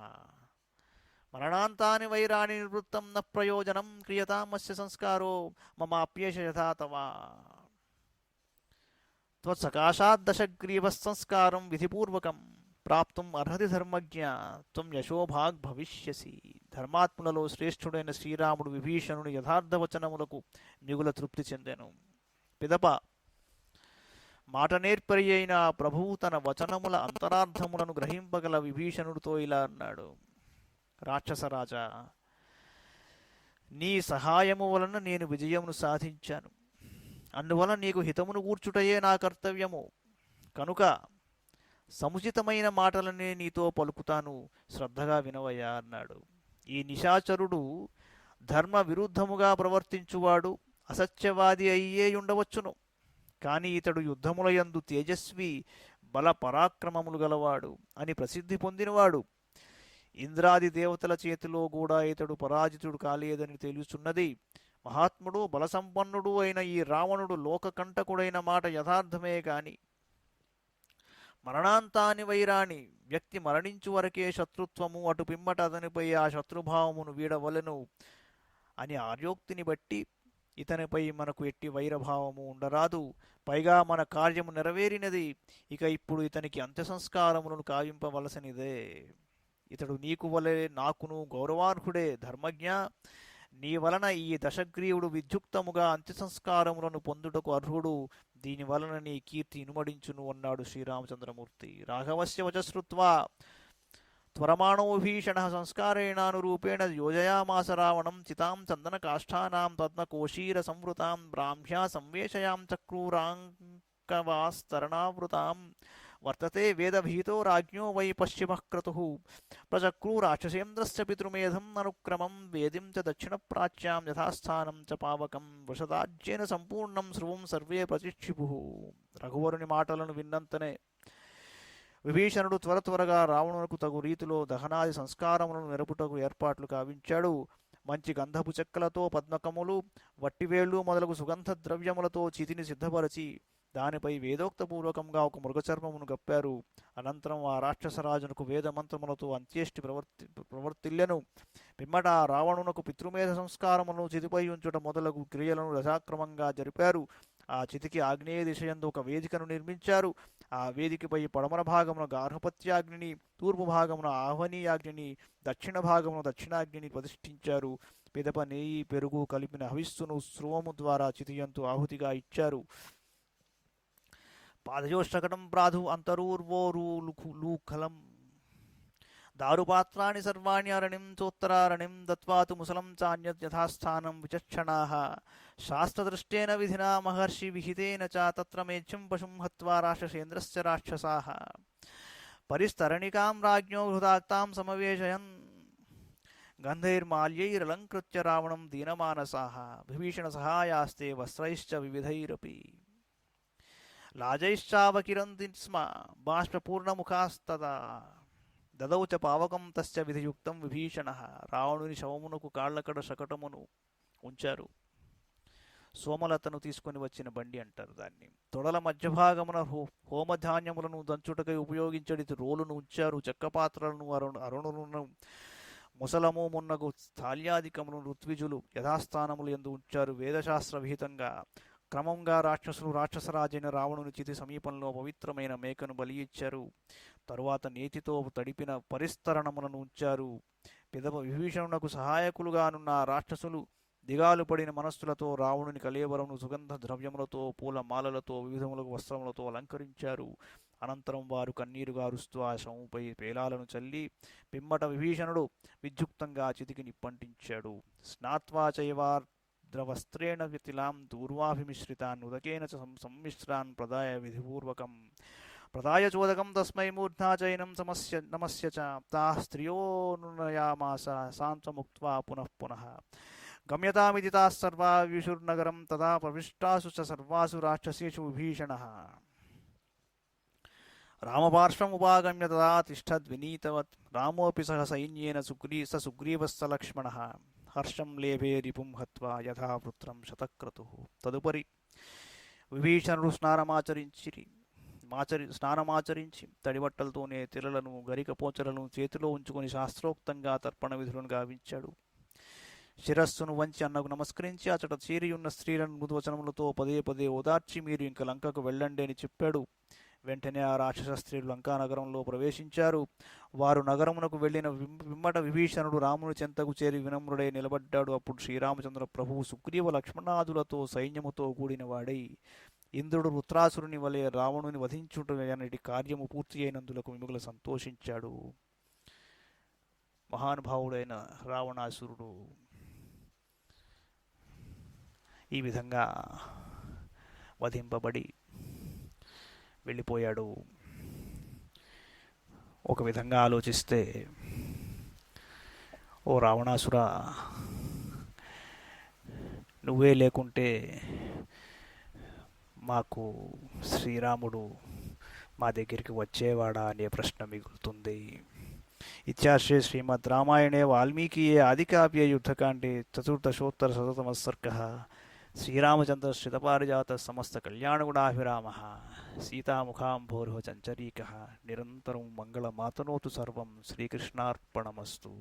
మరణాంతాని వైరాణి నివృత్తం న ప్రయోజనం క్రియతామస్య సంస్కారో మమాప్యేష యథా తవా. త్వత్సకాశాద్దశగ్రీవः సంస్కారం విధిపూర్వకం ప్రాప్తుం అర్హతి ధర్మజ్ఞ త్వం యశోభాగ్ భవిష్యసి. ధర్మాత్ములలో శ్రేష్ఠుడైన శ్రీరాముడు విభీషణుని యథార్థ వచనములకు మిగుల తృప్తి చెందెను. పిదప మాట నేర్పరి అయిన ప్రభువు తన వచనముల అంతరార్థములను గ్రహింపగల విభీషణుడితో ఇలా అన్నాడు. రాక్షసరాజా, నీ సహాయము వలన నేను విజయమును సాధించాను. అందువలన నీకు హితమును కూర్చుటయే నా కర్తవ్యము. కనుక సముచితమైన మాటలనే నీతో పలుకుతాను, శ్రద్ధగా వినవయ్యా అన్నాడు. ఈ నిశాచరుడు ధర్మ విరుద్ధముగా ప్రవర్తించువాడు, అసత్యవాది అయ్యే ఉండవచ్చును. కానీ ఇతడు యుద్ధములయందు తేజస్వి, బల పరాక్రమములు గలవాడు అని ప్రసిద్ధి పొందినవాడు. ఇంద్రాది దేవతల చేతిలో కూడా ఇతడు పరాజితుడు కాలేదని తెలుస్తున్నది. మహాత్ముడు, బలసంపన్నుడు అయిన ఈ రావణుడు లోకకంటకుడైన మాట యథార్థమే కాని మరణాంతాని వైరాణి, వ్యక్తి మరణించు వరకే శత్రుత్వము, అటు పిమ్మట అతనిపై ఆ శత్రుభావమును వీడవలెను అని ఆర్యోక్తిని బట్టి ఇతనిపై మనకు ఎట్టి వైరభావము ఉండరాదు. పైగా మన కార్యము నెరవేరినది. ఇక ఇప్పుడు ఇతనికి అంత్య సంస్కారములను కావింపవలసినదే. ఇతడు నీకు వలె నాకును గౌరవార్హుడే. ధర్మజ్ఞ, నీ వలన ఈ దశగ్రీవుడు విద్యుక్తముగా అంత్య సంస్కారములను పొందుటకు అర్హుడు. దీని వలన నీ కీర్తి ఇనుమడించును అన్నాడు శ్రీరామచంద్రమూర్తి. రాఘవస్య వచశ్రుత్వా త్వరమాణో భీషణః సంస్కారేణానురూపేణ యోజయామాస రావణం చితాం చందనకాష్ఠానాం పద్మకోశీర సంవృతాం బ్రాహ్మ్యా సంవేశయాం చక్రూరాంకవాస్తరణావృతాం. వర్తతే వేదభీతో రాజ్ఞో వై పశ్చిమః క్రతుః ప్రచక్రూరాక్షసేంద్రస్య పితృమేధం అనుక్రమం వేదిం చ దక్షిణప్రాచ్యాం యథాస్థానం చ పావకం వృషదాజ్యేన సంపూర్ణం శ్రువం సర్వే ప్రతిక్షిపుః. రఘువరుని మాటలను విన్నంతనే విభీషణుడు త్వరగా రావణునకు తగు రీతిలో దహనాది సంస్కారములను నెరపుటకు ఏర్పాట్లు కావించాడు. మంచి గంధపు చెక్కలతో పద్మకములు, వట్టివేళ్లు మొదలగు సుగంధ ద్రవ్యములతో చితిని సిద్ధపరచి దానిపై వేదోక్తపూర్వకంగా ఒక మృగచర్మమును గప్పారు. అనంతరం ఆ రాక్షసరాజునకు వేదమంత్రములతో అంత్యేష్టి ప్రవర్తిల్లెను. పిమ్మట రావణునకు పితృమేధ సంస్కారములను చితిపై ఉంచుట మొదలగు క్రియలను రథాక్రమంగా జరిపారు. ఆ చితికి ఆగ్నేయ దిశయందు ఒక వేదికను నిర్మించారు. ఆ వేదికపై పడమర భాగమున గార్హపత్యాగ్నిని, తూర్పు భాగమున ఆహ్వనీయాగ్నిని, దక్షిణ భాగమున దక్షిణాగ్నిని ప్రతిష్ఠించారు. పిదప నెయ్యి, పెరుగు కలిపిన హవిస్సును స్రువము ద్వారా చితియంతు ఆహుతిగా ఇచ్చారు. పాదయోష్టకటం ప్రాధు అంతరూర్వోరూలుఖలం దారుపాత్రాణి సర్వాణి అరణిం చోత్తరారణిం దత్వా తు ముసలం చాన్యత్ యథాస్థానం విచక్షణాః శాస్త్రదృష్టేన విధినా మహర్షి విహితేన చ తత్ర మేచ్ఛం పశుం హత్వా రాక్షసేంద్రస్య రాక్షసాః పరిస్తరణికాం రాజ్ఞో హృదాక్తాం సమవేశయన్ గంధైర్మాల్యైరలంకృత్య రావణం దీనమానసాః విభీషణ సహాయాస్తే వస్త్రైశ్చ వివిధైరపి లాజైశ్చావకిరంతి స్మ బాష్పూర్ణముఖాస్తదా దదౌ చ పావకం తస్య విధియుక్తం విభీషణః రావణుని శవమునకు కాళ్ళకడ శకటమును ఉంచారు. సోమలతను తీసుకొని వచ్చిన బండి అంటారు దాన్ని. తొడల మధ్యభాగమున హోమధాన్యములను దంచుటకై ఉపయోగించడి రోలును ఉంచారు. చెక్క పాత్రలను అరుణులను ముసలము మున్నగు స్థాల్యాధికమును ఋత్విజులు యథాస్థానములు ఎందు ఉంచారు. వేదశాస్త్ర విహితంగా క్రమంగా రాక్షసులు రాక్షసరాజైన రావణుని చితి సమీపంలో పవిత్రమైన మేకను బలి ఇచ్చారు. తరువాత నేతితో తడిపిన పరిస్తరణములను ఉంచారు. పిదప విభీషణునకు సహాయకులుగానున్న రాక్షసులు దిగాలు పడిన మనస్సులతో రావణుని కళేబరమును సుగంధ ద్రవ్యములతో పూల మాలలతో వివిధములకు వస్త్రములతో అలంకరించారు. అనంతరం వారు కన్నీరు గారుస్తూ ఆ శవముపై పేలాలను చల్లి పిమ్మట విభీషణుడు విద్యుక్తంగా చితికి నిప్పంటించాడు. స్నాత్వా చైవార్ద్రవస్త్రేణ వ్యతిలాం దూర్వాభిమిశ్రితాన్ ఉదకేన సమ్మిశ్రాన్ ప్రదాయ విధిపూర్వకం ప్రదాయ చోదకం తస్మై మూర్ధ్నా చైనం నమస్య చ తాః స్త్రియోనునయామాస సాంత్వముక్త్వా పునః పునః గమ్యతామితి తాః సర్వా విశుర్నగరం తదా ప్రవిష్టాసు చ సర్వాసు రాక్షసేషు విభీషణః రామపార్శ్వముపాగమ్య తదా తిష్టద్వినీతవత్ రామోऽపి సహ సైన్యేన సుగ్రీవస్స లక్ష్మణः హర్షం లేభే రిపుం హత్వా యథా పుత్రం శతక్రతుః. తదుపరి విభీషణుడు స్నానమాచరించి తడిబట్టలతోనే తెరలను గరికపోచలను చేతిలో ఉంచుకొని శాస్త్రోక్తంగా తర్పణ విధులను గావించాడు. శిరస్సును వంచి అన్నకు నమస్కరించి అచట చేరియున్న స్త్రీలను మృదువచనములతో పదే పదే ఓదార్చి మీరు ఇంక లంకకు వెళ్ళండి అని చెప్పాడు. వెంటనే ఆ రాక్షస స్త్రీలు లంకానగరంలో ప్రవేశించారు. వారు నగరమునకు వెళ్ళిన పిమ్మట విభీషణుడు రాముని చెంతకు చేరి వినమ్రుడై నిలబడ్డాడు. అప్పుడు శ్రీరామచంద్ర ప్రభువు సుగ్రీవ లక్ష్మణాదులతో సైన్యముతో కూడిన వాడై ఇంద్రుడు వృత్రాసురుని వలె రావణుని వధించుటనేటి కార్యము పూర్తి అయినందులకు మిగుల సంతోషించాడు. మహానుభావుడైన రావణాసురుడు ఈ విధంగా వధింపబడి వెళ్ళిపోయాడు. ఒక విధంగా ఆలోచిస్తే ఓ రావణాసుర, నువ్వే లేకుంటే మాకు శ్రీరాముడు మా దగ్గరికి వచ్చేవాడా అనే ప్రశ్న మిగులుతుంది. ఇత్యాశ్రే శ్రీమద్ రామాయణే వాల్మీకియే ఆదికావ్య యుద్ధకాండే చతుర్దశోత్తర శతతమః సర్గః. శ్రీరామచంద్ర శ్రితపారిజాత సమస్త కళ్యాణగుణాభిరామ సీతాముఖాంభోర్హ చంచరీకః నిరంతరం మంగళమాతనోతు సర్వం శ్రీకృష్ణార్పణమస్తు.